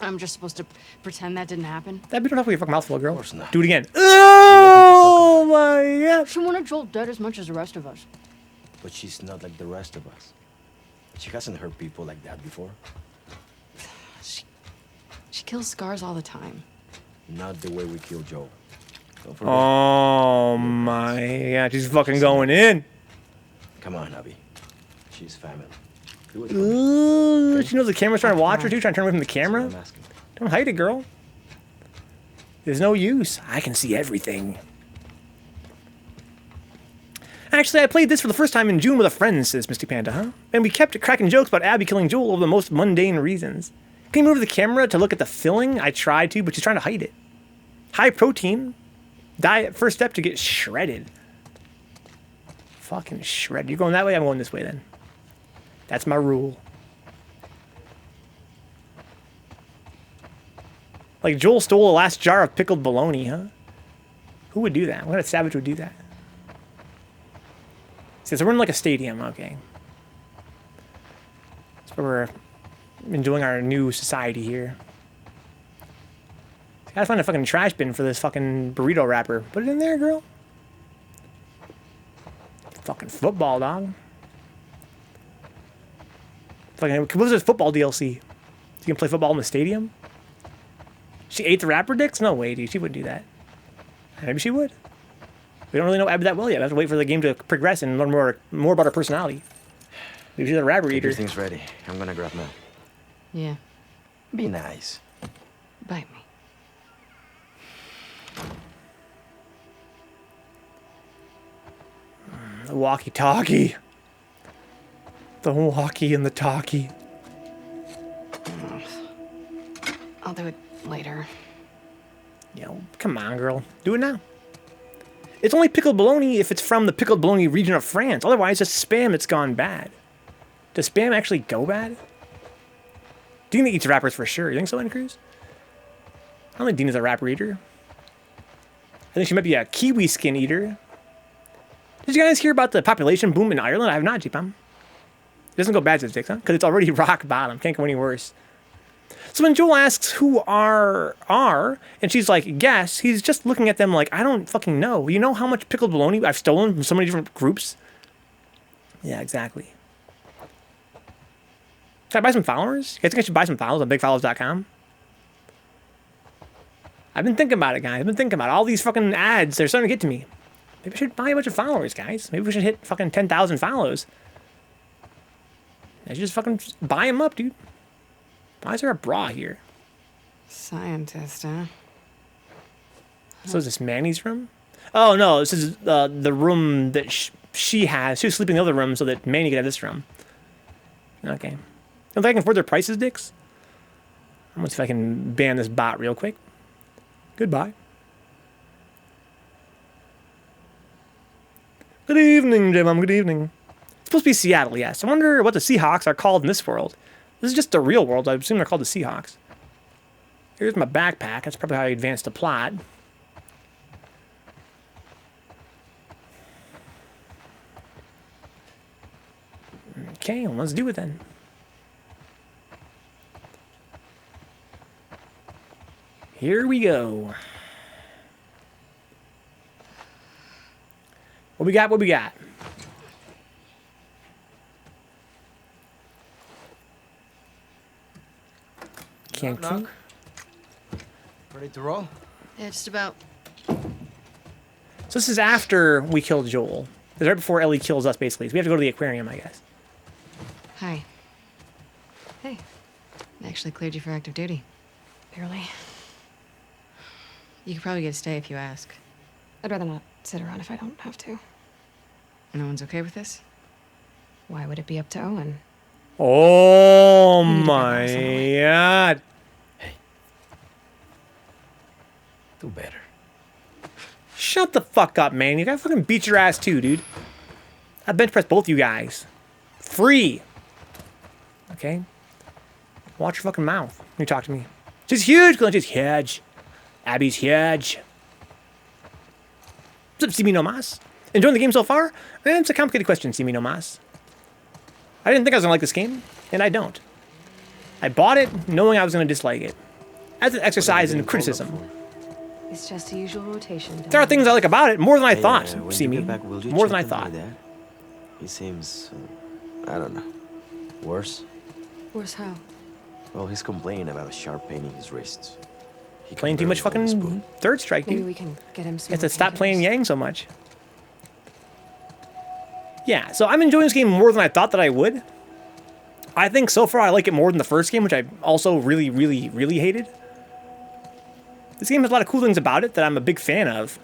I'm just supposed to pretend that didn't happen? That'd be don't have to be your fucking mouth full, girl. Of course not. Do it again. Oh my God. She wanted Joel dead as much as the rest of us. But she's not like the rest of us. She hasn't hurt people like that before. She kills scars all the time. Not the way we killed Joel. Don't forget. Oh my God. She's fucking going in. Come on, Abby. She's family. Do it for me. Ooh, she knows the camera's trying to watch her too, trying to turn away from the camera. I'm asking. Don't hide it, girl. There's no use. I can see everything. Actually, I played this for the first time in June with a friend, says Misty Panda, huh? And we kept cracking jokes about Abby killing Joel over the most mundane reasons. Can you move the camera to look at the filling? I tried to, but she's trying to hide it. High protein diet, first step to get shredded. Fucking shredded. You're going that way, I'm going this way then. That's my rule. Like Joel stole the last jar of pickled bologna, huh? Who would do that? What kind of savage would do that? See, so we're in like a stadium, okay. That's where we're enjoying our new society here. Gotta find a fucking trash bin for this fucking burrito wrapper. Put it in there, girl. Fucking football, dog. Fucking, what was this football DLC? You can play football in the stadium? She ate the wrapper dicks? No way, dude. She wouldn't do that. Maybe she would. We don't really know Abby that well yet. We have to wait for the game to progress and learn more about her personality. Maybe she's a wrapper eater. Everything's ready. I'm gonna grab Mel. Yeah. Be nice. Bite me. The walkie-talkie. The walkie and the talkie. I'll do it later. Yo, come on, girl. Do it now. It's only pickled bologna if it's from the pickled bologna region of France. Otherwise, it's spam that's gone bad. Does spam actually go bad? Dina eats wrappers for sure. You think so, N. Cruz? I don't think Dina's a wrapper eater. I think she might be a kiwi skin eater. Did you guys hear about the population boom in Ireland? I have not, Jeepam. It doesn't go bad, says Dix, huh? Because it's already rock bottom. Can't go any worse. So when Joel asks who are, and she's like, guess, he's just looking at them like, I don't fucking know. You know how much pickled bologna I've stolen from so many different groups? Yeah, exactly. Should I buy some followers? You guys think I should buy some followers on bigfollows.com? I've been thinking about it, guys. I've been thinking about it. All these fucking ads, they're starting to get to me. Maybe I should buy a bunch of followers, guys. Maybe we should hit fucking 10,000 follows. I should just fucking buy them up, dude. Why is there a bra here? Scientist, huh? So is this Manny's room? Oh, no. This is the room that she has. She was sleeping in the other room so that Manny could have this room. Okay. Don't think I can afford their prices, dicks? I'm gonna see if I can ban this bot real quick. Goodbye. Good evening, J-Mom. Good evening. It's supposed to be Seattle, yes. I wonder what the Seahawks are called in this world. This is just the real world. I assume they're called the Seahawks. Here's my backpack. That's probably how I advanced the plot. Okay, well, let's do it then. Here we go. What we got? What we got? Can't knock. Ready to roll? Yeah, just about. So this is after we killed Joel. This is right before Ellie kills us, basically. So we have to go to the aquarium, I guess. Hi. Hey. I actually cleared you for active duty. Barely. You could probably get a stay if you ask. I'd rather not sit around if I don't have to. No one's okay with this? Why would it be up to Owen? Oh my god. Hey. Do better. Shut the fuck up, man. You gotta fucking beat your ass too, dude. I bench press both you guys. Free. Okay? Watch your fucking mouth when you talk to me. She's huge, Glenn. She's huge. Abby's huge. What's up, Simi no Mas? Enjoying the game so far? It's a complicated question, Simi no Mas. I didn't think I was gonna like this game, and I don't. I bought it knowing I was gonna dislike it. As an exercise in criticism. It's just the usual rotation. There are things I like about it, more than I thought, when Simi. you get back, will you More check than I on my thought. dad? He seems, I don't know, worse. Worse how? Well, he's complaining about a sharp pain in his wrists. He can Playing too much barely hold his fucking spoon. third strike, Maybe dude. we can get him You some have to more stop playing painkillers. Yang so much. Yeah, so I'm enjoying this game more than I thought that I would. I think so far I like it more than the first game, which I also really, really, really hated. This game has a lot of cool things about it that I'm a big fan of.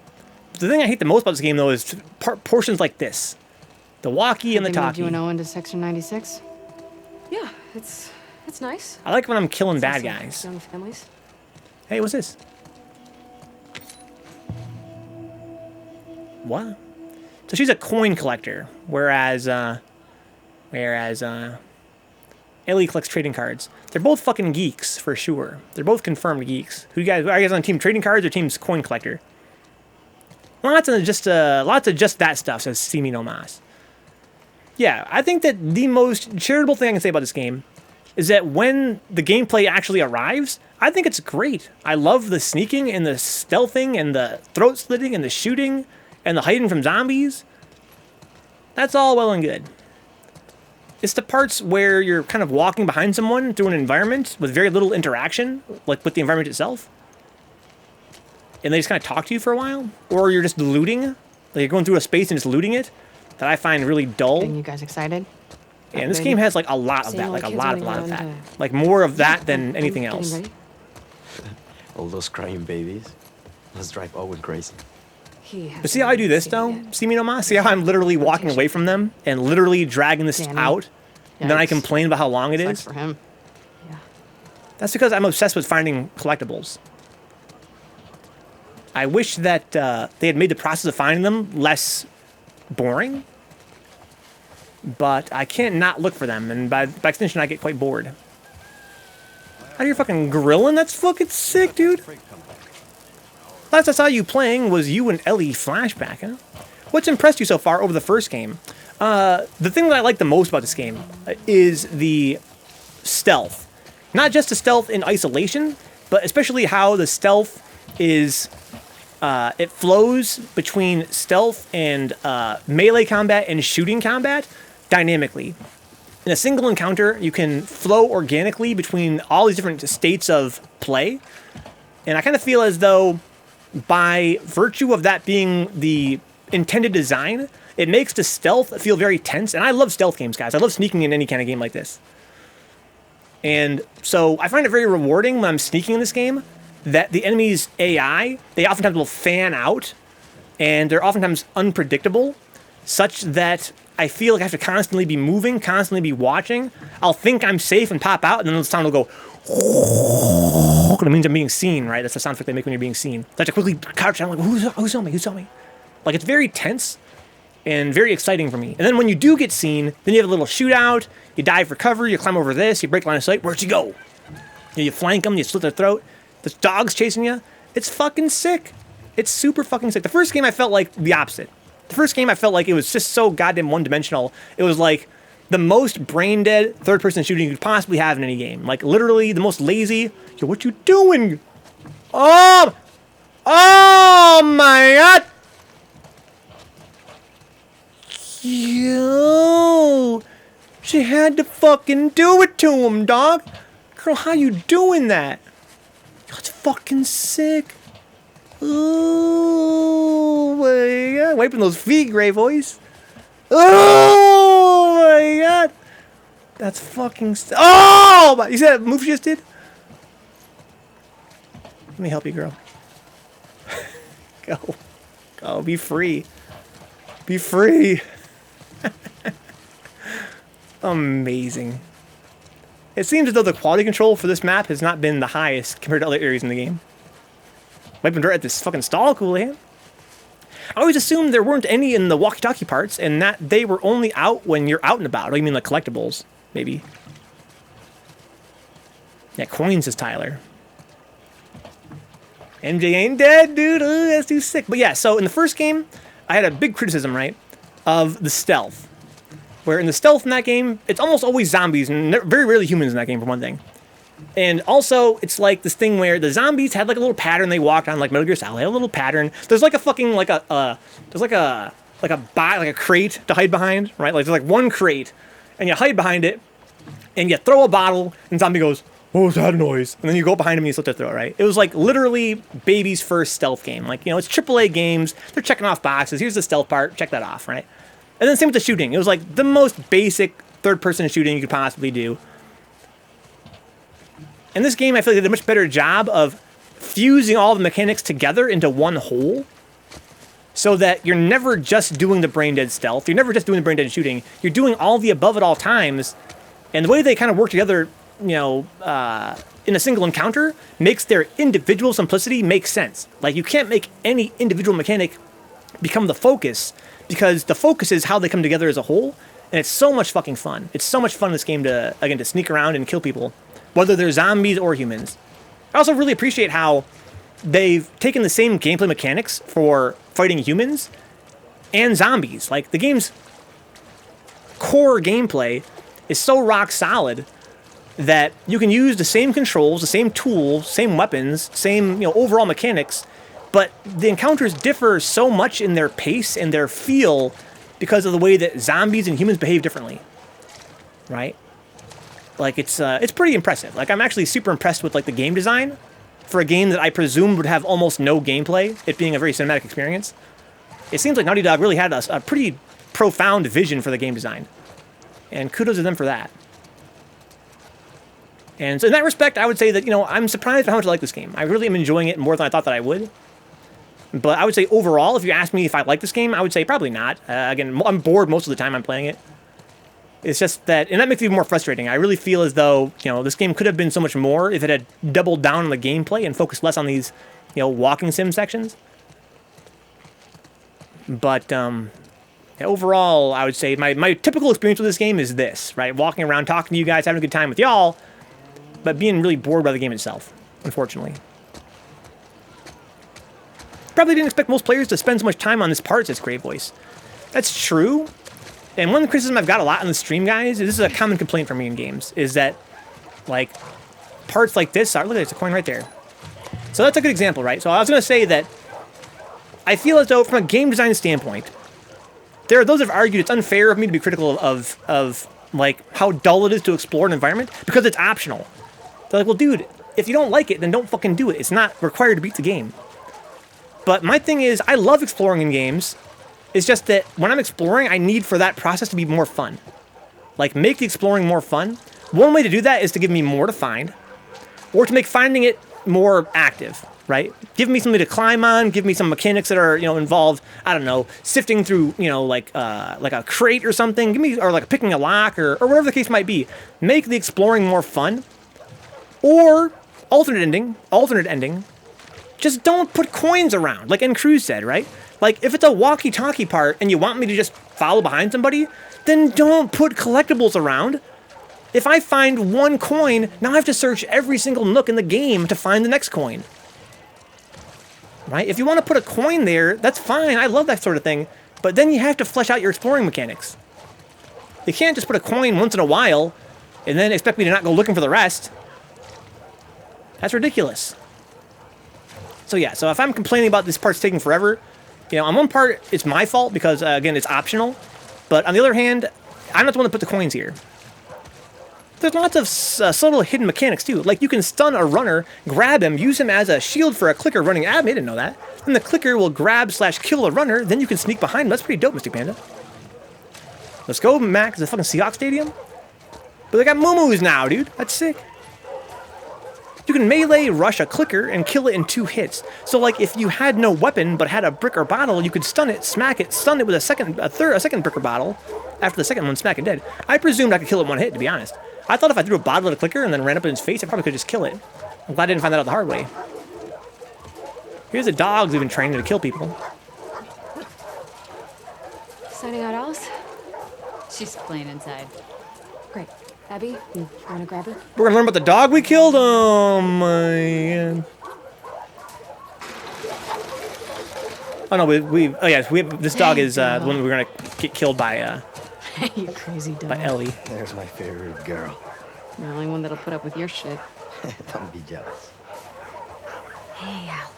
But the thing I hate the most about this game, though, is portions like this. The walkie and the talkie. You and Owen to Section 96? Yeah, it's nice. I like when I'm killing It's bad nice guys. young families. Hey, what's this? What? So she's a coin collector, whereas Ellie collects trading cards. They're both fucking geeks for sure. They're both confirmed geeks. Who are you guys on team trading cards or team coin collector? Lots of just that stuff, says Simi no Mas. Yeah, I think that the most charitable thing I can say about this game is that when the gameplay actually arrives, I think it's great. I love the sneaking and the stealthing and the throat slitting and the shooting and the hiding from zombies. That's all well and good. It's the parts where you're kind of walking behind someone through an environment with very little interaction, like with the environment itself, and they just kind of talk to you for a while, or you're just looting, like you're going through a space and just looting it, that I find really dull. Getting you guys excited? Yeah, and this game has like a lot of that, like a lot of that. Like more of that than anything else. All those crying babies. Let's drive Owen crazy. But see how I do this though? See me no mas? See how I'm literally walking away from them and literally dragging this out? And then I complain about how long it is? For him. That's because I'm obsessed with finding collectibles. I wish that they had made the process of finding them less boring. But I can't not look for them, and by extension I get quite bored. How you're fucking grilling? That's fucking sick, dude. Last I saw you playing was you and Ellie flashback, huh? What's impressed you so far over the first game? The thing that I like the most about this game is the stealth. Not just the stealth in isolation, but especially how the stealth is... it flows between stealth and melee combat and shooting combat dynamically. In a single encounter, you can flow organically between all these different states of play. And I kind of feel as though by virtue of that being the intended design, it makes the stealth feel very tense. And I love stealth games, guys. I love sneaking in any kind of game like this. And so I find it very rewarding when I'm sneaking in this game that the enemy's AI, they oftentimes will fan out, and they're oftentimes unpredictable, such that I feel like I have to constantly be moving, constantly be watching. I'll think I'm safe and pop out, and then the sound will go, it means I'm being seen, right? That's the sound effect they make when you're being seen. So I have to quickly crouch down, like, who saw me? Who saw me? Like, it's very tense and very exciting for me. And then when you do get seen, then you have a little shootout, you dive for cover, you climb over this, you break line of sight, where'd you go? You flank them, you slit their throat. There's dogs chasing you. It's fucking sick. It's super fucking sick. The first game I felt like the opposite. The first game I felt like it was just so goddamn one-dimensional. It was like the most brain-dead third-person shooting you could possibly have in any game. Like literally the most lazy. Yo, what you doing? Oh! Oh my god! Yo! She had to fucking do it to him, dog. Girl, how you doing that? That's fucking sick. Oh my god. Wiping those feet, Gray Voice. Oh my god. That's fucking... Oh! You see that move she just did? Let me help you, girl. Go. Go. Be free. Be free. Amazing. It seems as though the quality control for this map has not been the highest compared to other areas in the game. Wiping dirt at this fucking stall, cool, eh? I always assumed there weren't any in the walkie-talkie parts, and that they were only out when you're out and about. Or you mean like collectibles, maybe? Yeah, coins, says Tyler. MJ ain't dead, dude. Ooh, that's too sick. But yeah, so in the first game, I had a big criticism, right, of the stealth. Where in the stealth in that game, it's almost always zombies, and very rarely humans in that game, for one thing. And also, it's like this thing where the zombies had like a little pattern they walked on, like Metal Gear Solid. They had a little pattern. There's like a fucking, like a crate to hide behind, right? Like there's like one crate, and you hide behind it, and you throw a bottle, and zombie goes, "What was that noise?" And then you go behind him and you slit their throat, right? It was like literally baby's first stealth game. Like, you know, it's AAA games. They're checking off boxes. Here's the stealth part. Check that off, right? And then same with the shooting. It was like the most basic third-person shooting you could possibly do. And this game, I feel like, did a much better job of fusing all the mechanics together into one whole, so that you're never just doing the brain dead stealth, you're never just doing the brain dead shooting, you're doing all the above at all times, and the way they kind of work together, you know, in a single encounter makes their individual simplicity make sense. Like, you can't make any individual mechanic become the focus, because the focus is how they come together as a whole, and it's so much fucking fun. It's so much fun in this game to, again, to sneak around and kill people, whether they're zombies or humans. I also really appreciate how they've taken the same gameplay mechanics for fighting humans and zombies. Like, the game's core gameplay is so rock solid that you can use the same controls, the same tools, same weapons, same, you know, overall mechanics, but the encounters differ so much in their pace and their feel because of the way that zombies and humans behave differently, right? Like, it's pretty impressive. Like, I'm actually super impressed with, like, the game design for a game that I presumed would have almost no gameplay, it being a very cinematic experience. It seems like Naughty Dog really had a pretty profound vision for the game design, and kudos to them for that. And so in that respect, I would say that, you know, I'm surprised at how much I like this game. I really am enjoying it more than I thought that I would. But I would say overall, if you ask me if I like this game, I would say probably not. Again, I'm bored most of the time I'm playing it. It's just that, and that makes it even more frustrating. I really feel as though, you know, this game could have been so much more if it had doubled down on the gameplay and focused less on these, you know, walking sim sections. But overall, I would say my typical experience with this game is this, right? Walking around, talking to you guys, having a good time with y'all, but being really bored by the game itself, unfortunately. Probably didn't expect most players to spend so much time on this part, says Grey Voice. That's true. And one of the criticisms I've got a lot on the stream, guys, is this is a common complaint for me in games, is that, like, parts like this are... Look at this, a coin right there. So that's a good example, right? So I was going to say that I feel as though, from a game design standpoint, there are those that have argued it's unfair of me to be critical of like, how dull it is to explore an environment, because it's optional. They're like, well, dude, if you don't like it, then don't fucking do it. It's not required to beat the game. But my thing is, I love exploring in games. It's just that when I'm exploring, I need for that process to be more fun. Like, make the exploring more fun. One way to do that is to give me more to find, or to make finding it more active, right? Give me something to climb on, give me some mechanics that are, you know, involved, I don't know, sifting through, you know, like a crate or something. Give me, or like picking a lock, or whatever the case might be. Make the exploring more fun. Or, alternate ending, just don't put coins around, like N. Cruz said, right? Like, if it's a walkie-talkie part and you want me to just follow behind somebody, then don't put collectibles around. If I find one coin, now I have to search every single nook in the game to find the next coin. Right? If you want to put a coin there, that's fine. I love that sort of thing. But then you have to flesh out your exploring mechanics. You can't just put a coin once in a while and then expect me to not go looking for the rest. That's ridiculous. So yeah, so if I'm complaining about this part's taking forever, you know, on one part, it's my fault because, again, it's optional. But on the other hand, I'm not the one that put the coins here. There's lots of subtle hidden mechanics, too. Like, you can stun a runner, grab him, use him as a shield for a clicker running at me. I didn't know that. Then the clicker will grab/kill a runner, then you can sneak behind him. That's pretty dope, Mr. Panda. Let's go, Mac. Is it fucking Seahawks Stadium? But they got Moo-Moos now, dude. That's sick. You can melee rush a clicker and kill it in 2 hits. So, like, if you had no weapon but had a brick or bottle, you could stun it, smack it, stun it with a second brick or bottle. After the second one, smack it dead. I presumed I could kill it in 1 hit, to be honest. I thought if I threw a bottle at a clicker and then ran up in his face, I probably could just kill it. I'm glad I didn't find that out the hard way. Here's the dogs we've been training to kill people. Signing out Alice? She's playing inside. Great. Abby, you wanna grab her? We're gonna learn about the dog we killed? Oh my god. Oh no, oh yeah, this dog is the one we're gonna get killed by, You crazy dog. by Ellie. There's my favorite girl. The only one that'll put up with your shit. Don't be jealous. Hey, Al.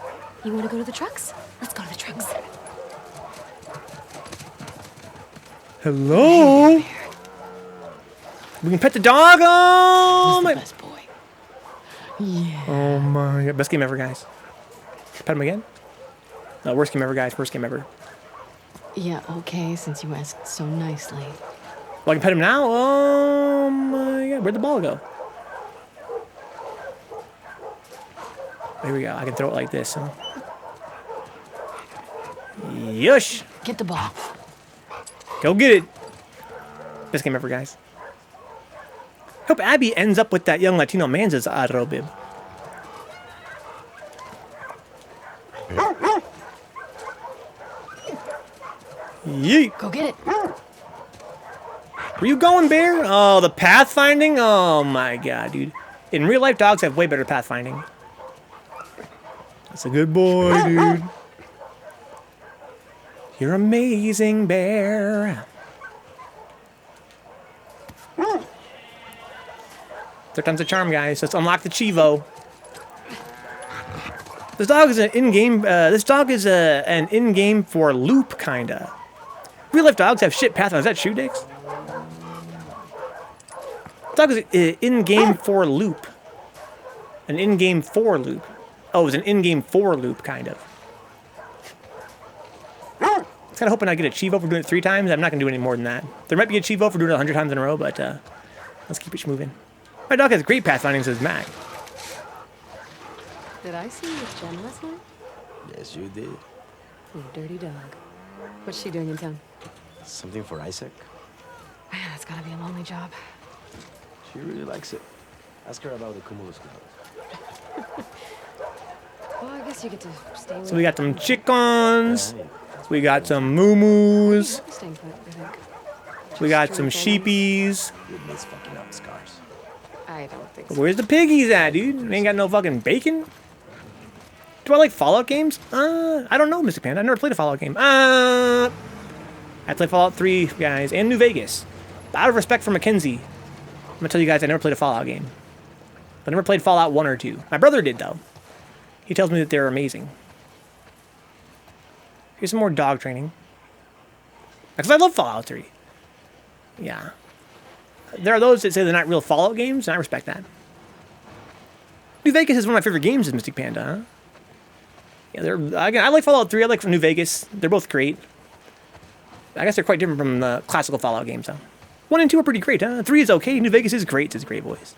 You wanna go to the trucks? Let's go to the trucks. Hello? We can pet the dog? Oh my... Best boy. Yeah. Oh my god. Best game ever, guys. Pet him again? No, worst game ever, guys. Worst game ever. Yeah, okay, since you asked so nicely. Well, I can pet him now? Oh my god. Where'd the ball go? Here we go. I can throw it like this. Huh? Yush! Get the ball. Go get it. Best game ever, guys. Hope Abby ends up with that young Latino man's bib. Yeet. Go get it. Where you going, Bear? Oh, the pathfinding? Oh my god, dude. In real life, dogs have way better pathfinding. That's a good boy, dude. You're amazing, Bear. Third time's a charm, guys. Let's unlock the Chivo. This dog is an in-game. This dog is an in-game for loop, kinda. Real life dogs have shit pathfinding. Is that Shoe Dicks? Dog is in-game for loop. An in-game for loop. Oh, it's an in-game for loop, kind of. I was kind of hoping I get a Chivo for doing it 3 times. I'm not going to do any more than that. There might be a Chivo for doing it 100 times in a row, but let's keep it moving. My dog has great pathfinding, says Mac. Did I see you with Jen last night? Yes, you did. You dirty dog. What's she doing in town? Something for Isaac? Man, that's gotta be a lonely job. She really likes it. Ask her about the Cumulus Clouds. Well, I guess you get to stay with So we got some chickens. We got some moo-moos. Staying put, I think. We got some sheepies. You miss fucking up scars. I don't think so. Where's the piggies at, dude? They ain't got no fucking bacon? Do I like Fallout games? I don't know, Mr. Panda. I never played a Fallout game. I played Fallout 3, guys, and New Vegas. Out of respect for Mackenzie, I'm gonna tell you guys I never played a Fallout game. I never played Fallout 1 or 2. My brother did, though. He tells me that they're amazing. Here's some more dog training. Because I love Fallout 3. Yeah. There are those that say they're not real Fallout games, and I respect that. New Vegas is one of my favorite games, is Mystic Panda, huh? Yeah, I like Fallout 3, I like New Vegas. They're both great. I guess they're quite different from the classical Fallout games, though. 1 and 2 are pretty great, huh? 3 is okay. New Vegas is great, says Great Boys.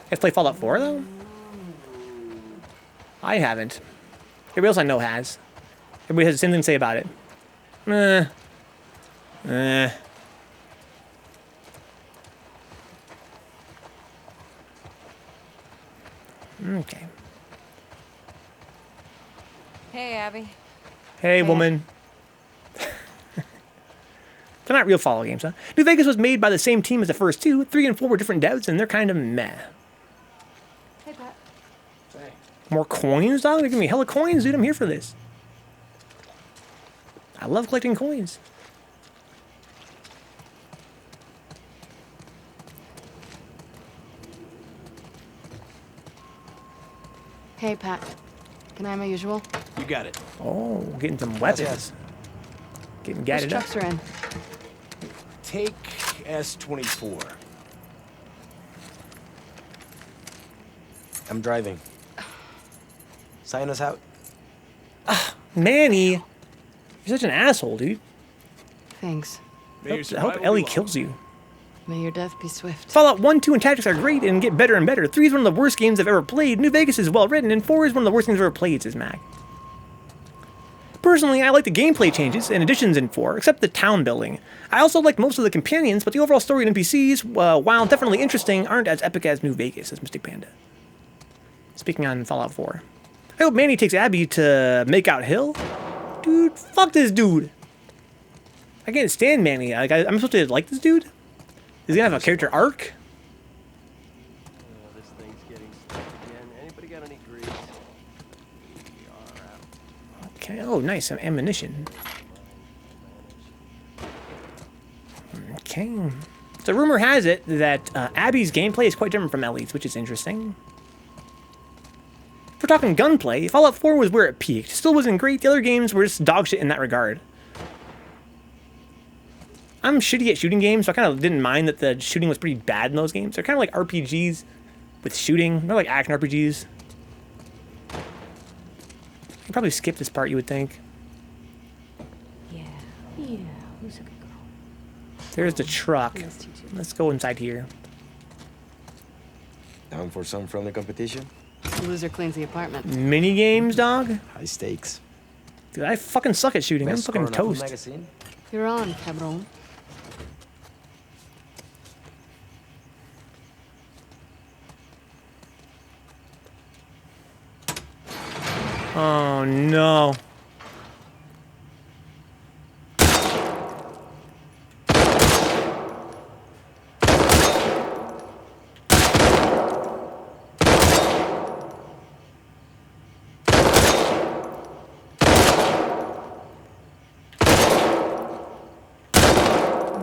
You guys play Fallout 4, though? I haven't. Everybody else I know has. Everybody has the same thing to say about it. Okay. Hey, Abby. Hey, woman. They're not real Fallout games, huh? New Vegas was made by the same team as the first 2. 3 and 4 were different devs, and they're kind of meh. Hey, Pat. More coins, dog? They're giving me hella coins, dude. I'm here for this. I love collecting coins. Hey, Pat. Can I have my usual? You got it. Oh, getting some weapons. Yes. Getting Which gadded up. trucks are in? Take S24. I'm driving. Sign us out. Manny, you're such an asshole, dude. Thanks. I hope Ellie kills you. May your death be swift. Fallout 1, 2, and Tactics are great and get better and better. 3 is one of the worst games I've ever played. New Vegas is well written, and 4 is one of the worst games I've ever played, says Mac. Personally, I like the gameplay changes and additions in 4, except the town building. I also like most of the companions, but the overall story and NPCs, while definitely interesting, aren't as epic as New Vegas, says Mystic Panda. Speaking on Fallout 4. I hope Manny takes Abby to Makeout Hill. Dude, fuck this dude. I can't stand Manny. Like, I'm supposed to like this dude? Is he gonna have a character arc? This thing's getting stuck again. Anybody got any grease? Okay, oh nice, some ammunition. Okay. So rumor has it that Abby's gameplay is quite different from Ellie's, which is interesting. If we're talking gunplay, Fallout 4 was where it peaked. Still wasn't great, the other games were just dog shit in that regard. I'm shitty at shooting games, so I kind of didn't mind that the shooting was pretty bad in those games. They're kind of like RPGs with shooting. They're like action RPGs. You probably skip this part, you would think. Yeah, who's a good girl? There's the truck. Let's go inside here. Down for some friendly competition? The loser cleans the apartment. Mini games, dog? High stakes. Dude, I fucking suck at shooting. I'm Best fucking score in Apple toast. Magazine? You're on, cabron. Oh no.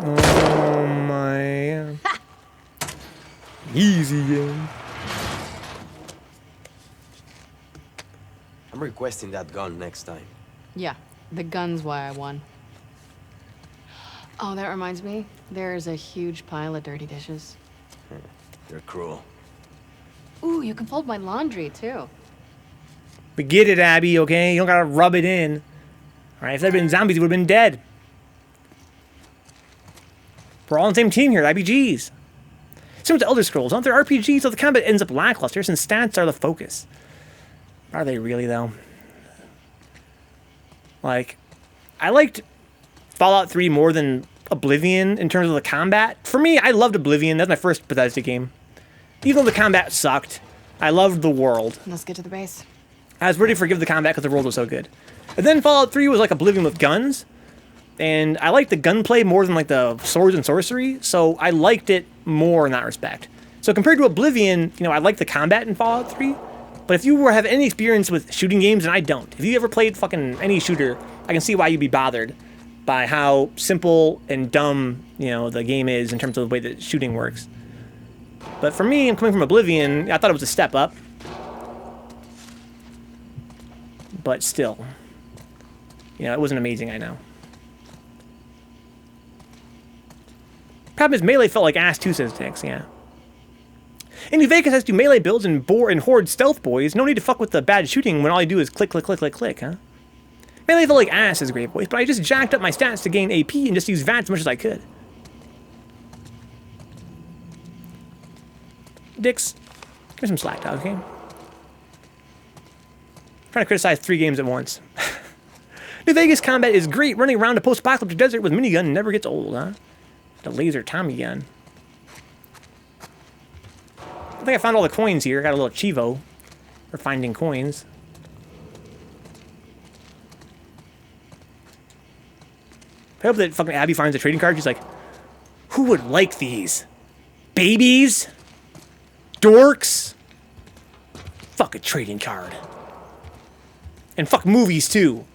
Oh my. Easy game. I'm requesting that gun next time. Yeah, the gun's why I won. Oh, that reminds me. There's a huge pile of dirty dishes. You're cruel. Ooh, you can fold my laundry, too. We get it, Abby, okay? You don't gotta rub it in. Alright, if there had been zombies, we would have been dead. We're all on the same team here, IBGs. Similar to Elder Scrolls, aren't there RPGs, so the combat ends up lackluster since stats are the focus? Are they really, though? Like, I liked Fallout 3 more than Oblivion in terms of the combat. For me, I loved Oblivion. That's my first Bethesda game. Even though the combat sucked, I loved the world. Let's get to the base. I was ready to forgive the combat because the world was so good. And then Fallout 3 was like Oblivion with guns. And I liked the gunplay more than like the swords and sorcery. So I liked it more in that respect. So compared to Oblivion, you know, I liked the combat in Fallout 3. But if you have any experience with shooting games, and I don't. If you ever played fucking any shooter, I can see why you'd be bothered by how simple and dumb, you know, the game is in terms of the way that shooting works. But for me, I'm coming from Oblivion, I thought it was a step up. But still. You know, it wasn't amazing, I know. Problem is, Melee felt like ass too, says Dix, yeah. In New Vegas has to do melee builds and horde stealth boys. No need to fuck with the bad shooting when all you do is click, click, click, click, click, huh? Melee felt like ass, says Great Voice, but I just jacked up my stats to gain AP and just used VATS as much as I could. Dix, give me some slack, dog, okay? Trying to criticize 3 games at once. New Vegas combat is great. Running around a post-apocalyptic desert with minigun never gets old, huh? The laser Tommy gun. I think I found all the coins here. Got a little chivo for finding coins. I hope that fucking Abby finds a trading card. She's like, who would like these? Babies? Dorks? Fuck a trading card. And fuck movies too.